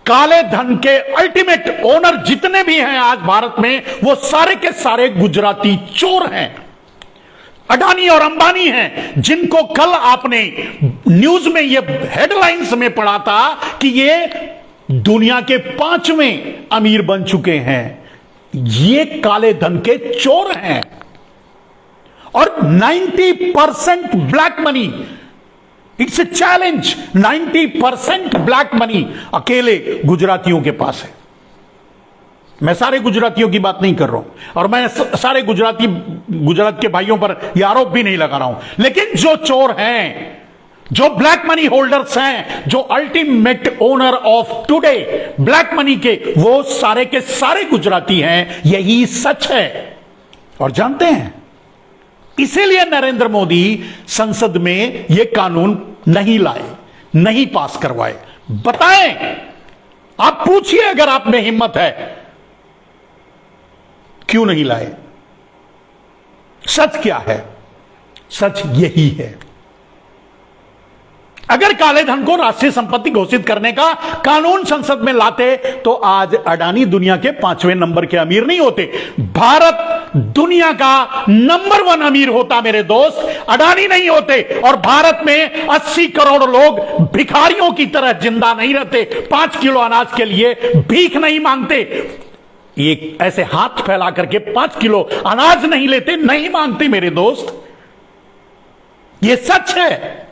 काले धन के अल्टीमेट ओनर जितने भी हैं आज भारत में, वो सारे के सारे गुजराती चोर हैं, अडानी और अंबानी हैं, जिनको कल आपने न्यूज में ये हेडलाइंस में पढ़ा था कि ये दुनिया के 5वें अमीर बन चुके हैं। ये काले धन के चोर हैं और 90% black money, it's a challenge, 90% black money अकेले गुजरातियों के पास है। मैं सारे गुजरातियों की बात नहीं कर रहा हूं और मैं सारे गुजरात के भाइयों पर यह आरोप भी नहीं लगा रहा हूं, लेकिन जो चोर हैं, जो ब्लैक मनी होल्डर्स हैं, जो ultimate owner of today black money के, वो सारे के सारे गुजराती हैं। यही सच है और जानते हैं, इसीलिए नरेंद्र मोदी संसद में यह कानून नहीं लाए, नहीं पास करवाए। बताएं, आप पूछिए अगर आप में हिम्मत है, क्यों नहीं लाए? सच क्या है? सच यही है, अगर काले धन को राष्ट्रीय संपत्ति घोषित करने का कानून संसद में लाते तो आज अडानी दुनिया के 5वें नंबर के अमीर नहीं होते, भारत दुनिया का नंबर 1 अमीर होता मेरे दोस्त, अडानी नहीं होते। और भारत में 80 करोड़ लोग भिखारियों की तरह जिंदा नहीं रहते, 5 किलो अनाज के लिए भीख नहीं मांगते, ये ऐसे हाथ फैला करके 5 किलो अनाज नहीं लेते, नहीं मांगते मेरे दोस्त, ये सच है।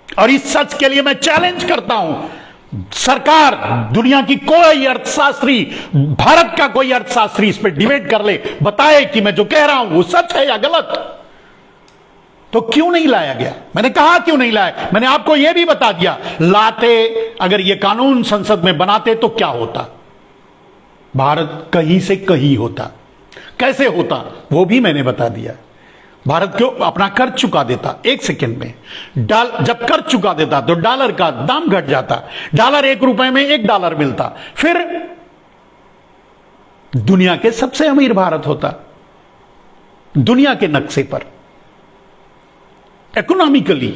और इस सच के लिए मैं चैलेंज करता हूं, सरकार, दुनिया की कोई अर्थशास्त्री, भारत का कोई अर्थशास्त्री इस पर डिबेट कर ले, बताए कि मैं जो कह रहा हूं वो सच है या गलत। तो क्यों नहीं लाया गया? मैंने कहा क्यों नहीं लाया, मैंने आपको यह भी बता दिया। लाते, अगर यह कानून संसद में बनाते तो क्या होता? भारत कहीं से कहीं होता। कैसे होता वो भी मैंने बता दिया। भारत क्यों अपना कर्ज चुका देता 1 सेकंड में, जब कर्ज चुका देता तो डॉलर का दाम घट जाता, डॉलर 1 रुपए में $1 मिलता, फिर दुनिया के सबसे अमीर भारत होता, दुनिया के नक्शे पर इकोनॉमिकली।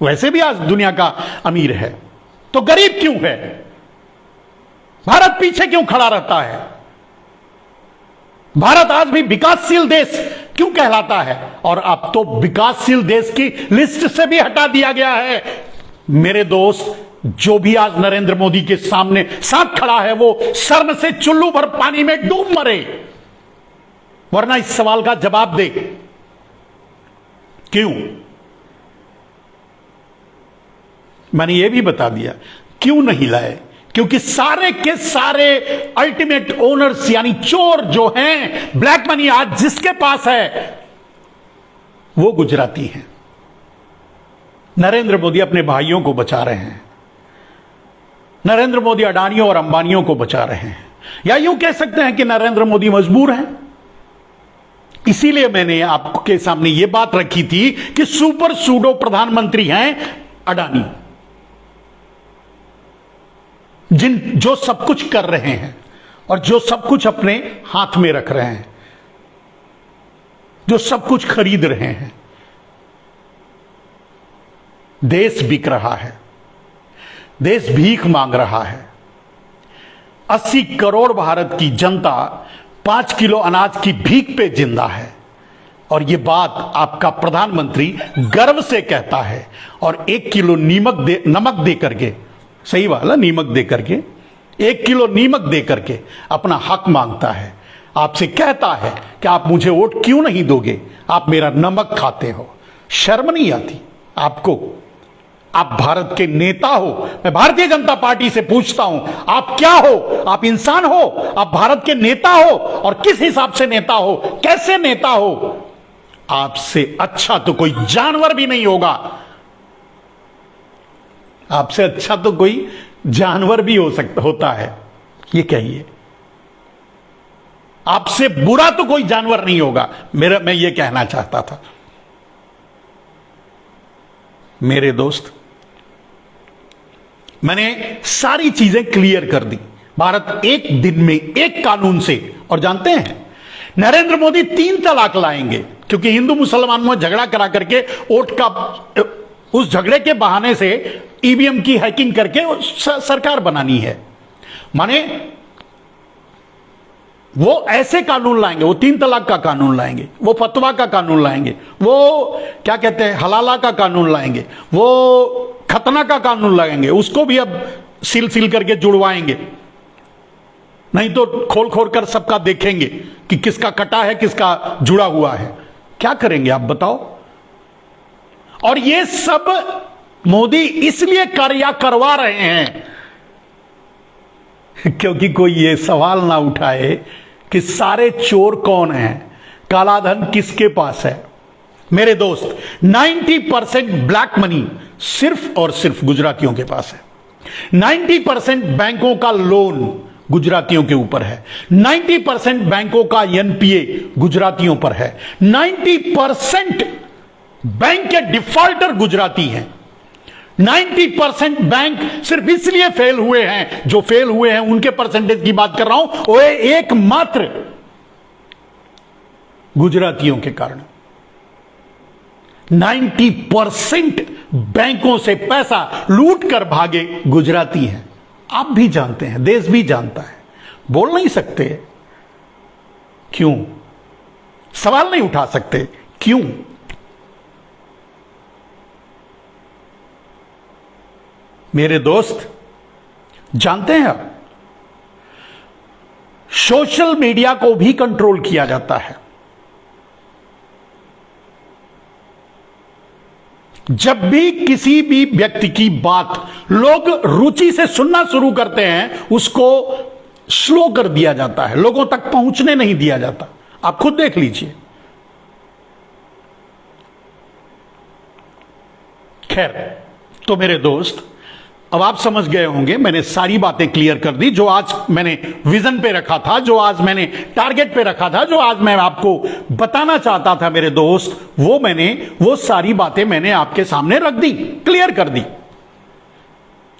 वैसे भी आज दुनिया का अमीर है, तो गरीब क्यों है? भारत पीछे क्यों खड़ा रहता है? भारत आज भी विकासशील देश क्यों कहलाता है? और अब तो विकासशील देश की लिस्ट से भी हटा दिया गया है। मेरे दोस्त, जो भी आज नरेंद्र मोदी के सामने साथ खड़ा है वो शर्म से चुल्लू भर पानी में डूब मरे, वरना इस सवाल का जवाब दे। क्यों? मैंने यह भी बता दिया क्यों नहीं लाए, क्योंकि सारे के सारे अल्टीमेट ओनर्स यानी चोर जो हैं, ब्लैक मनी आज जिसके पास है वो गुजराती हैं। नरेंद्र मोदी अपने भाइयों को बचा रहे हैं, नरेंद्र मोदी अडानियों और अंबानियों को बचा रहे हैं, या यूं कह सकते हैं कि नरेंद्र मोदी मजबूर हैं। इसीलिए मैंने आपके सामने यह बात रखी थी कि सुपर सूडो प्रधानमंत्री हैं अडानी, जो सब कुछ कर रहे हैं और जो सब कुछ अपने हाथ में रख रहे हैं, जो सब कुछ खरीद रहे हैं। देश बिक रहा है, देश भीख मांग रहा है। 80 करोड़ भारत की जनता 5 किलो अनाज की भीख पे जिंदा है, और यह बात आपका प्रधानमंत्री गर्व से कहता है। और 1 किलो नमक दे करके, सही वाला नीमक दे करके, 1 किलो नीमक दे करके अपना हक मांगता है। आपसे कहता है कि आप मुझे वोट क्यों नहीं दोगे, आप मेरा नमक खाते हो। शर्म नहीं आती आपको? आप भारत के नेता हो। मैं भारतीय जनता पार्टी से पूछता हूं, आप क्या हो? आप इंसान हो? आप भारत के नेता हो? और किस हिसाब से नेता हो, कैसे नेता हो? आपसे अच्छा तो कोई जानवर भी नहीं होगा। आपसे अच्छा तो कोई जानवर भी होता है, ये कहिए। आपसे बुरा तो कोई जानवर नहीं होगा, मैं ये कहना चाहता था। मेरे दोस्त, मैंने सारी चीजें क्लियर कर दी। भारत एक दिन में एक कानून से, और जानते हैं नरेंद्र मोदी 3 तलाक लाएंगे, क्योंकि हिंदू मुसलमान में झगड़ा करा करके वोट का, उस झगड़े के बहाने से ईवीएम की हैकिंग करके सरकार बनानी है। माने वो ऐसे कानून लाएंगे, वो 3 तलाक का कानून लाएंगे, वो फतवा का कानून लाएंगे, वो क्या कहते हैं हलाला का कानून लाएंगे, वो खतना का कानून लाएंगे, उसको भी अब सील करके जुड़वाएंगे। नहीं तो खोल कर सबका देखेंगे कि किसका कटा है, किसका जुड़ा हुआ है। क्या करेंगे आप बताओ? और ये सब मोदी इसलिए करवा रहे हैं क्योंकि कोई ये सवाल ना उठाए कि सारे चोर कौन हैं, कालाधन किसके पास है। मेरे दोस्त, 90% ब्लैक मनी सिर्फ और सिर्फ गुजरातियों के पास है। 90% बैंकों का लोन गुजरातियों के ऊपर है। 90% बैंकों का एनपीए गुजरातियों पर है। 90% बैंक के डिफॉल्टर गुजराती हैं। 90% बैंक सिर्फ इसलिए फेल हुए हैं, जो फेल हुए हैं उनके परसेंटेज की बात कर रहा हूं, वो एकमात्र गुजरातियों के कारण। 90% बैंकों से पैसा लूट कर भागे गुजराती हैं। आप भी जानते हैं, देश भी जानता है, बोल नहीं सकते क्यों? सवाल नहीं उठा सकते क्यों? मेरे दोस्त, जानते हैं आप, सोशल मीडिया को भी कंट्रोल किया जाता है। जब भी किसी भी व्यक्ति की बात लोग रुचि से सुनना शुरू करते हैं, उसको स्लो कर दिया जाता है, लोगों तक पहुंचने नहीं दिया जाता। आप खुद देख लीजिए। खैर, तो मेरे दोस्त, अब आप समझ गए होंगे, मैंने सारी बातें क्लियर कर दी। जो आज मैंने विजन पे रखा था, जो आज मैंने टारगेट पे रखा था, जो आज मैं आपको बताना चाहता था मेरे दोस्त, वो सारी बातें मैंने आपके सामने रख दी, क्लियर कर दी।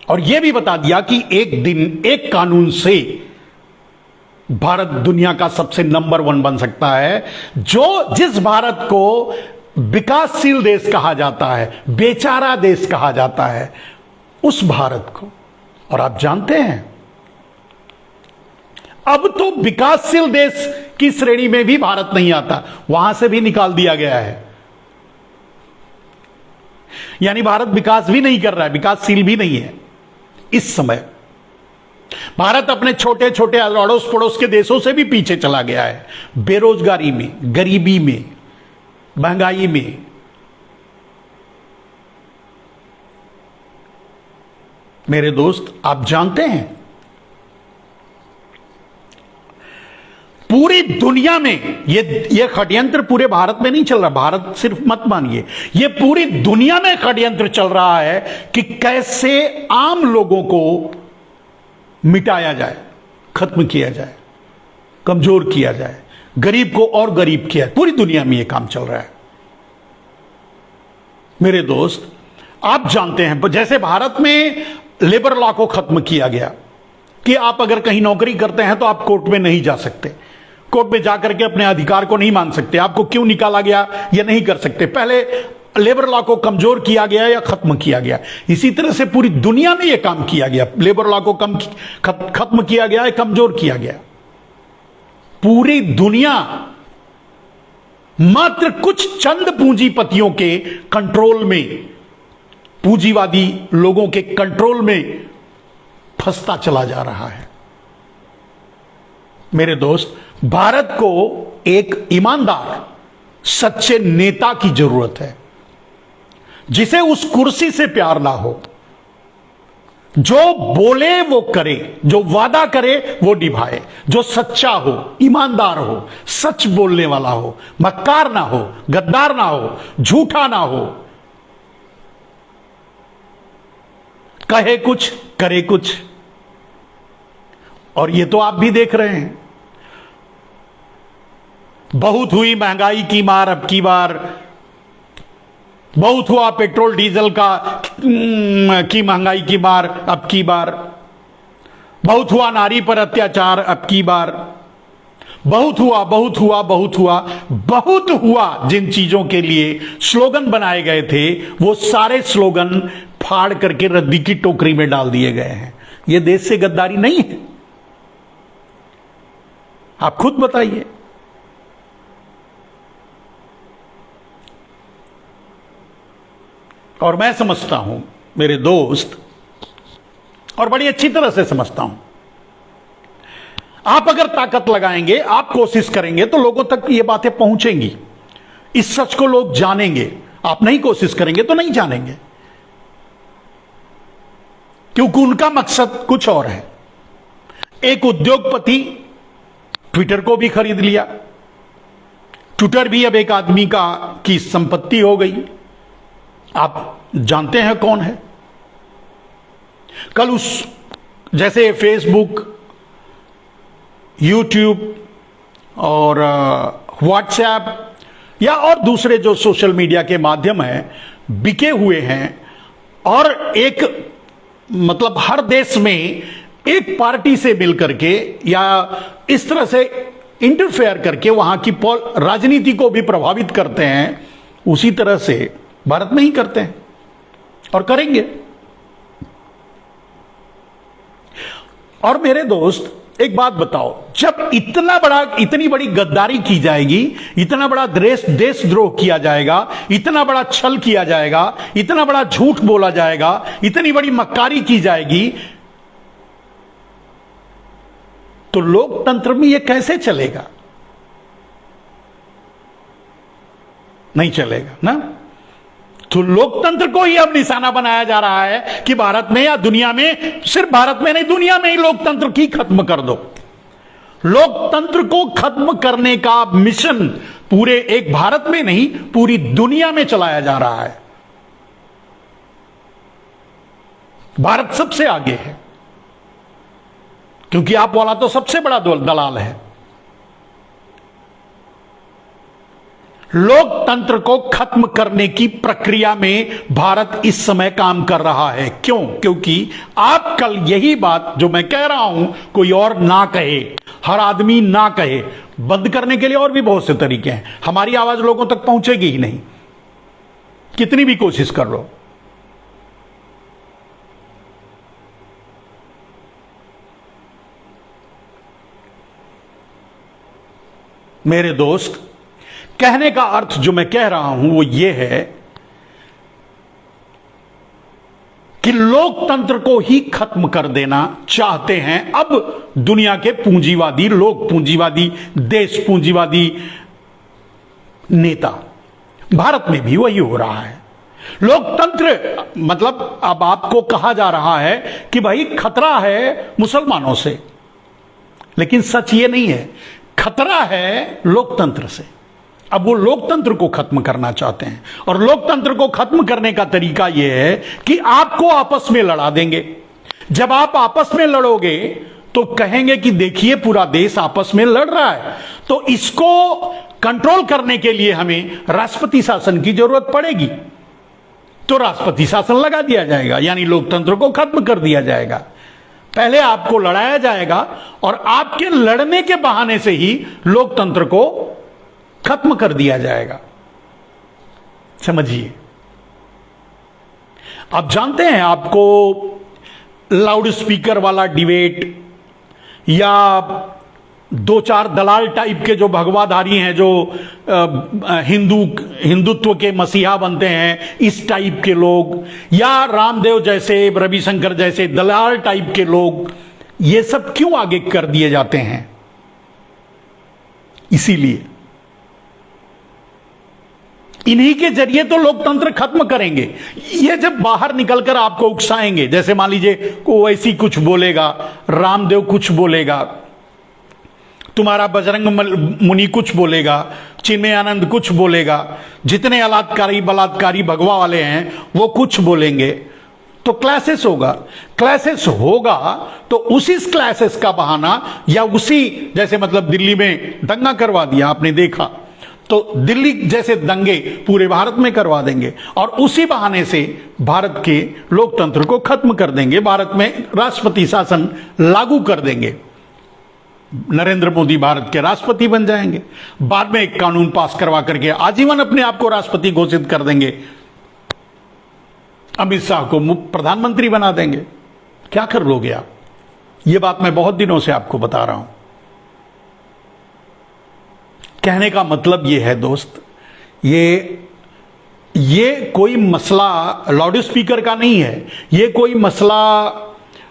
और यह भी बता दिया कि एक दिन एक कानून से भारत दुनिया का सबसे नंबर 1 बन सकता है। जिस भारत को विकासशील देश कहा जाता है, बेचारा देश कहा जाता है, उस भारत को। और आप जानते हैं, अब तो विकासशील देश की श्रेणी में भी भारत नहीं आता, वहां से भी निकाल दिया गया है। यानी भारत विकास भी नहीं कर रहा है, विकासशील भी नहीं है। इस समय भारत अपने छोटे छोटे अड़ोस पड़ोस के देशों से भी पीछे चला गया है, बेरोजगारी में, गरीबी में, महंगाई में। मेरे दोस्त, आप जानते हैं पूरी दुनिया में ये षड्यंत्र पूरे भारत में नहीं चल रहा, भारत सिर्फ मत मानिए, ये पूरी दुनिया में षड्यंत्र चल रहा है कि कैसे आम लोगों को मिटाया जाए, खत्म किया जाए, कमजोर किया जाए, गरीब को और गरीब किया। पूरी दुनिया में ये काम चल रहा है। मेरे दोस्त, आप जानते हैं जैसे भारत में लेबर लॉ को खत्म किया गया कि आप अगर कहीं नौकरी करते हैं तो आप कोर्ट में नहीं जा सकते, कोर्ट में जाकर के अपने अधिकार को नहीं मांग सकते, आपको क्यों निकाला गया ये नहीं कर सकते। पहले लेबर लॉ को कमजोर किया गया या खत्म किया गया। इसी तरह से पूरी दुनिया में यह काम किया गया, लेबर लॉ को खत्म किया गया, कमजोर किया गया। पूरी दुनिया मात्र कुछ चंद पूंजीपतियों के कंट्रोल में, पूंजीवादी लोगों के कंट्रोल में फंसता चला जा रहा है। मेरे दोस्त, भारत को एक ईमानदार, सच्चे नेता की जरूरत है, जिसे उस कुर्सी से प्यार ना हो, जो बोले वो करे, जो वादा करे वो निभाए, जो सच्चा हो, ईमानदार हो, सच बोलने वाला हो, मक्कार ना हो, गद्दार ना हो, झूठा ना हो, कहे कुछ करे कुछ। और ये तो आप भी देख रहे हैं, बहुत हुई महंगाई की मार अब की बार, बहुत हुआ पेट्रोल डीजल की महंगाई की मार अब की बार, बहुत हुआ नारी पर अत्याचार अब की बार, बहुत हुआ बहुत हुआ बहुत हुआ बहुत हुआ। जिन चीजों के लिए स्लोगन बनाए गए थे वो सारे स्लोगन फाड़ करके रद्दी की टोकरी में डाल दिए गए हैं। यह देश से गद्दारी नहीं है? आप खुद बताइए। और मैं समझता हूं मेरे दोस्त, और बड़ी अच्छी तरह से समझता हूं, आप अगर ताकत लगाएंगे, आप कोशिश करेंगे तो लोगों तक ये बातें पहुंचेंगी, इस सच को लोग जानेंगे। आप नहीं कोशिश करेंगे तो नहीं जानेंगे, क्योंकि उनका मकसद कुछ और है। एक उद्योगपति ट्विटर को भी खरीद लिया, ट्विटर भी अब एक आदमी की संपत्ति हो गई। आप जानते हैं कौन है? कल जैसे फेसबुक, यूट्यूब और व्हाट्सएप या और दूसरे जो सोशल मीडिया के माध्यम हैं बिके हुए हैं, और एक मतलब हर देश में एक पार्टी से मिलकर के या इस तरह से इंटरफेयर करके वहां की राजनीति को भी प्रभावित करते हैं, उसी तरह से भारत में ही करते हैं और करेंगे। और मेरे दोस्त, एक बात बताओ, जब इतनी बड़ी गद्दारी की जाएगी, इतना बड़ा देशद्रोह किया जाएगा, इतना बड़ा छल किया जाएगा, इतना बड़ा झूठ बोला जाएगा, इतनी बड़ी मक्कारी की जाएगी, तो लोकतंत्र में यह कैसे चलेगा? नहीं चलेगा ना। तो लोकतंत्र को ही अब निशाना बनाया जा रहा है कि भारत में या दुनिया में, सिर्फ भारत में नहीं दुनिया में ही लोकतंत्र की खत्म कर दो। लोकतंत्र को खत्म करने का मिशन पूरे एक भारत में नहीं पूरी दुनिया में चलाया जा रहा है। भारत सबसे आगे है, क्योंकि आप वाला तो सबसे बड़ा दलाल है। लोकतंत्र को खत्म करने की प्रक्रिया में भारत इस समय काम कर रहा है। क्यों? क्योंकि आप कल यही बात जो मैं कह रहा हूं कोई और ना कहे, हर आदमी ना कहे, बंद करने के लिए और भी बहुत से तरीके हैं। हमारी आवाज लोगों तक पहुंचेगी ही नहीं, कितनी भी कोशिश कर लो। मेरे दोस्त, कहने का अर्थ जो मैं कह रहा हूं वो ये है कि लोकतंत्र को ही खत्म कर देना चाहते हैं अब दुनिया के पूंजीवादी लोग, पूंजीवादी देश, पूंजीवादी नेता। भारत में भी वही हो रहा है। लोकतंत्र मतलब अब आपको कहा जा रहा है कि भाई खतरा है मुसलमानों से, लेकिन सच ये नहीं है, खतरा है लोकतंत्र से। अब वो लोकतंत्र को खत्म करना चाहते हैं, और लोकतंत्र को खत्म करने का तरीका यह है कि आपको आपस में लड़ा देंगे। जब आप आपस में लड़ोगे तो कहेंगे कि देखिए पूरा देश आपस में लड़ रहा है, तो इसको कंट्रोल करने के लिए हमें राष्ट्रपति शासन की जरूरत पड़ेगी। तो राष्ट्रपति शासन लगा दिया जाएगा, यानी लोकतंत्र को खत्म कर दिया जाएगा। पहले आपको लड़ाया जाएगा और आपके लड़ने के बहाने से ही लोकतंत्र को खत्म कर दिया जाएगा। समझिए। आप जानते हैं, आपको लाउड स्पीकर वाला डिबेट या दो चार दलाल टाइप के जो भगवाधारी हैं, जो हिंदुत्व के मसीहा बनते हैं, इस टाइप के लोग, या रामदेव जैसे, रविशंकर जैसे दलाल टाइप के लोग, ये सब क्यों आगे कर दिए जाते हैं? इसीलिए इन्हीं के जरिए तो लोकतंत्र खत्म करेंगे। ये जब बाहर निकलकर आपको उकसाएंगे, जैसे मान लीजिए ओवैसी कुछ बोलेगा, रामदेव कुछ बोलेगा, तुम्हारा बजरंग मुनि कुछ बोलेगा, चिन्मयानंद कुछ बोलेगा, जितने बलात्कारी भगवा वाले हैं वो कुछ बोलेंगे, तो क्लासेस होगा। क्लासेस होगा तो उसी क्लासेस का बहाना, या उसी जैसे मतलब दिल्ली में दंगा करवा दिया आपने देखा, तो दिल्ली जैसे दंगे पूरे भारत में करवा देंगे और उसी बहाने से भारत के लोकतंत्र को खत्म कर देंगे, भारत में राष्ट्रपति शासन लागू कर देंगे, नरेंद्र मोदी भारत के राष्ट्रपति बन जाएंगे, बाद में एक कानून पास करवा करके आजीवन अपने आप को राष्ट्रपति घोषित कर देंगे, अमित शाह को प्रधानमंत्री बना देंगे। क्या कर लोगे आप? ये बात मैं बहुत दिनों से आपको बता रहा हूं। कहने का मतलब ये है दोस्त, ये कोई मसला लाउड स्पीकर का नहीं है, ये कोई मसला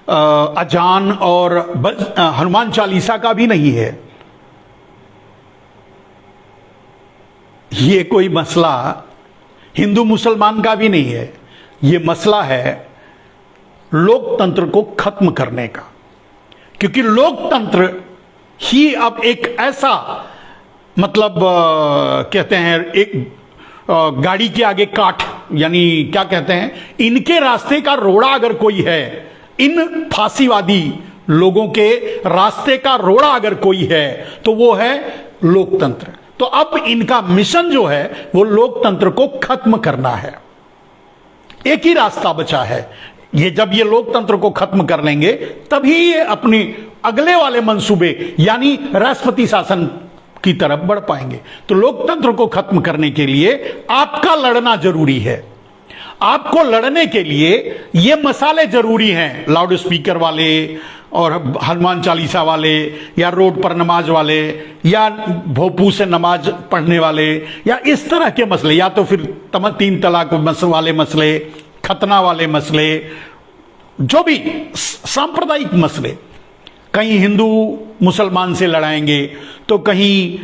अजान और हनुमान चालीसा का भी नहीं है, ये कोई मसला हिंदू मुसलमान का भी नहीं है, ये मसला है लोकतंत्र को खत्म करने का। क्योंकि लोकतंत्र ही अब एक ऐसा मतलब कहते हैं, एक गाड़ी के आगे काठ, यानी क्या कहते हैं, इनके रास्ते का रोड़ा अगर कोई है, इन फांसीवादी लोगों के रास्ते का रोड़ा अगर कोई है, तो वो है लोकतंत्र। तो अब इनका मिशन जो है वो लोकतंत्र को खत्म करना है। एक ही रास्ता बचा है, ये जब ये लोकतंत्र को खत्म कर लेंगे तभी ये अपने अगले वाले मंसूबे यानी राष्ट्रपति शासन की तरफ बढ़ पाएंगे। तो लोकतंत्र को खत्म करने के लिए आपका लड़ना जरूरी है। आपको लड़ने के लिए ये मसाले जरूरी हैं, लाउड स्पीकर वाले और हनुमान चालीसा वाले, या रोड पर नमाज वाले, या भोपू से नमाज पढ़ने वाले, या इस तरह के मसले, या तो फिर 3 तलाक वाले मसले, खतना वाले मसले, जो भी सांप्रदायिक मसले। कहीं हिंदू मुसलमान से लड़ाएंगे, तो कहीं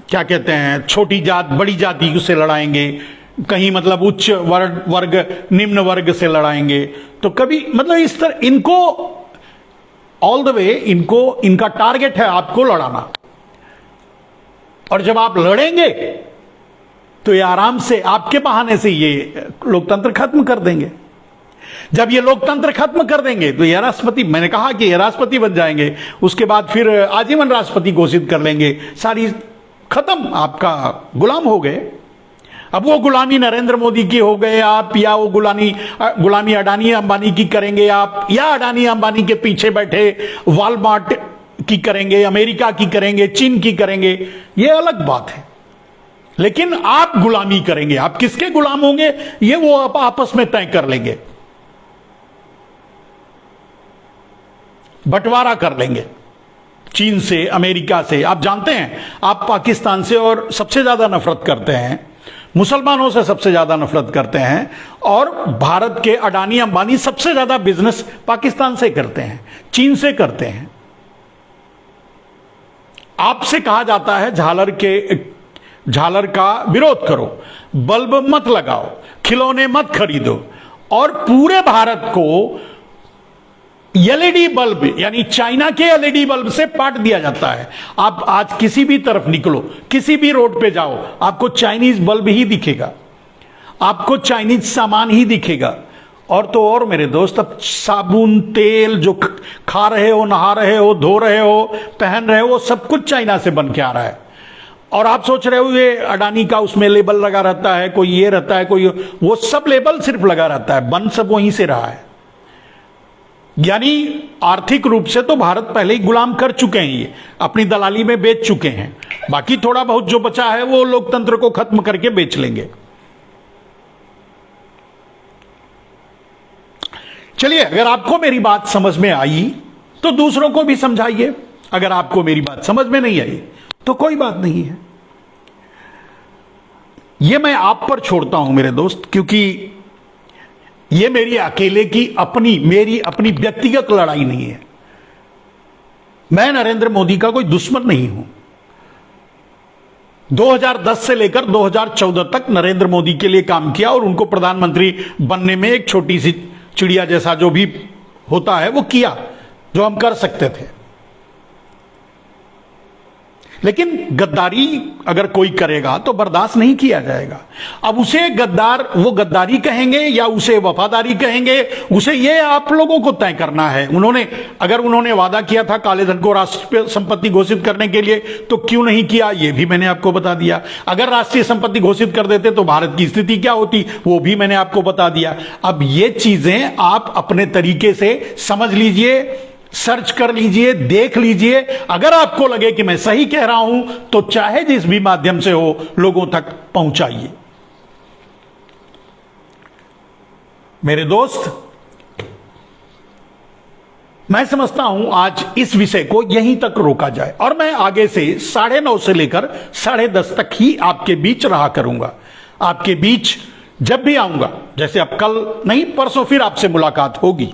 क्या कहते हैं, छोटी जात बड़ी जाति से लड़ाएंगे, कहीं मतलब उच्च वर्ग निम्न वर्ग से लड़ाएंगे, तो कभी मतलब इस तरह इनको ऑल द वे इनका टारगेट है आपको लड़ाना। और जब आप लड़ेंगे तो ये आराम से आपके बहाने से ये लोकतंत्र खत्म कर देंगे। जब ये लोकतंत्र खत्म कर देंगे तो ये राष्ट्रपति, मैंने कहा कि ये राष्ट्रपति बन जाएंगे, उसके बाद फिर आजीवन राष्ट्रपति घोषित कर लेंगे, सारी खत्म, आपका गुलाम हो गए। अब वो गुलामी नरेंद्र मोदी की हो गए आप, या वो गुलामी अडानी अंबानी की करेंगे आप, या अडानी अंबानी के पीछे बैठे वॉलमार्ट की करेंगे, अमेरिका की करेंगे, चीन की करेंगे, ये अलग बात है। लेकिन आप गुलामी करेंगे, आप किसके गुलाम होंगे ये वो आप आपस में तय कर लेंगे, बंटवारा कर लेंगे। चीन से, अमेरिका से। आप जानते हैं, आप पाकिस्तान से और सबसे ज्यादा नफरत करते हैं, मुसलमानों से सबसे ज्यादा नफरत करते हैं, और भारत के अडानी अंबानी सबसे ज्यादा बिजनेस पाकिस्तान से करते हैं, चीन से करते हैं। आपसे कहा जाता है झालर का विरोध करो, बल्ब मत लगाओ, खिलौने मत खरीदो, और पूरे भारत को एलईडी बल्ब यानी चाइना के एलईडी बल्ब से पाट दिया जाता है। आप आज किसी भी तरफ निकलो, किसी भी रोड पे जाओ, आपको चाइनीज बल्ब ही दिखेगा, आपको चाइनीज सामान ही दिखेगा। और तो और मेरे दोस्त, अब साबुन तेल जो खा रहे हो, नहा रहे हो, धो रहे हो, पहन रहे हो, सब कुछ चाइना से बन के आ रहा है। और आप सोच रहे हो ये अडानी का उसमें लेबल लगा रहता है, कोई ये रहता है, कोई वो सब लेबल सिर्फ लगा रहता है, बन सब वहीं से रहा है। यानी आर्थिक रूप से तो भारत पहले ही गुलाम कर चुके हैं, ये अपनी दलाली में बेच चुके हैं। बाकी थोड़ा बहुत जो बचा है वो लोकतंत्र को खत्म करके बेच लेंगे। चलिए, अगर आपको मेरी बात समझ में आई तो दूसरों को भी समझाइए, अगर आपको मेरी बात समझ में नहीं आई तो कोई बात नहीं है। यह मैं आप पर छोड़ता हूं मेरे दोस्त, क्योंकि यह मेरी अकेले की मेरी अपनी व्यक्तिगत लड़ाई नहीं है। मैं नरेंद्र मोदी का कोई दुश्मन नहीं हूं। 2010 से लेकर 2014 तक नरेंद्र मोदी के लिए काम किया और उनको प्रधानमंत्री बनने में एक छोटी सी चिड़िया जैसा जो भी होता है वो किया, जो हम कर सकते थे। लेकिन गद्दारी अगर कोई करेगा तो बर्दाश्त नहीं किया जाएगा। अब उसे गद्दार, वो गद्दारी कहेंगे या उसे वफादारी कहेंगे, उसे ये आप लोगों को तय करना है। अगर उन्होंने वादा किया था काले धन को राष्ट्रीय संपत्ति घोषित करने के लिए, तो क्यों नहीं किया, ये भी मैंने आपको बता दिया। अगर राष्ट्रीय संपत्ति घोषित कर देते तो भारत की स्थिति क्या होती, वो भी मैंने आपको बता दिया। अब ये चीजें आप अपने तरीके से समझ लीजिए, सर्च कर लीजिए, देख लीजिए। अगर आपको लगे कि मैं सही कह रहा हूं तो चाहे जिस भी माध्यम से हो लोगों तक पहुंचाइए। मेरे दोस्त, मैं समझता हूं आज इस विषय को यहीं तक रोका जाए, और मैं आगे से 9:30 से लेकर 10:30 तक ही आपके बीच रहा करूंगा। आपके बीच जब भी आऊंगा, जैसे अब कल नहीं परसों फिर आपसे मुलाकात होगी,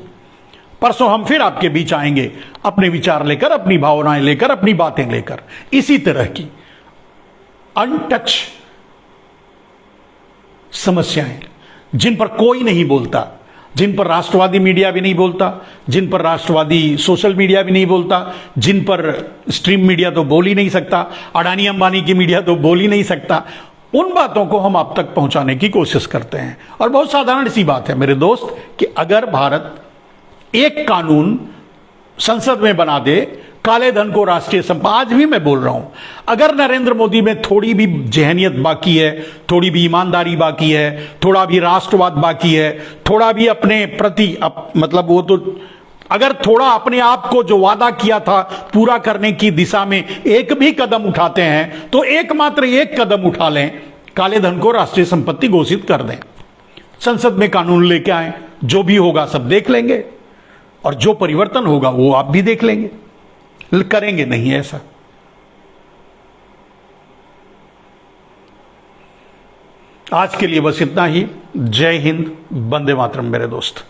परसों हम फिर आपके बीच आएंगे, अपने विचार लेकर, अपनी भावनाएं लेकर, अपनी बातें लेकर, इसी तरह की अनटच समस्याएं जिन पर कोई नहीं बोलता, जिन पर राष्ट्रवादी मीडिया भी नहीं बोलता, जिन पर राष्ट्रवादी सोशल मीडिया भी नहीं बोलता, जिन पर स्ट्रीम मीडिया तो बोल ही नहीं सकता, अडानी अंबानी की मीडिया तो बोल ही नहीं सकता, उन बातों को हम आप तक पहुंचाने की कोशिश करते हैं। और बहुत साधारण सी बात है मेरे दोस्त कि अगर भारत एक कानून संसद में बना दे, काले धन को राष्ट्रीय संपत्ति, आज भी मैं बोल रहा हूं, अगर नरेंद्र मोदी में थोड़ी भी जहनियत बाकी है, थोड़ी भी ईमानदारी बाकी है, थोड़ा भी राष्ट्रवाद बाकी है, थोड़ा भी अपने प्रति मतलब वो तो अगर थोड़ा अपने आप को जो वादा किया था पूरा करने की दिशा में एक भी कदम उठाते हैं, तो एकमात्र एक कदम उठा लें, काले धन को राष्ट्रीय संपत्ति घोषित कर दें, संसद में कानून लेके आए, जो भी होगा सब देख लेंगे, और जो परिवर्तन होगा वो आप भी देख लेंगे। करेंगे नहीं ऐसा। आज के लिए बस इतना ही। जय हिंद, वंदे मातरम मेरे दोस्त।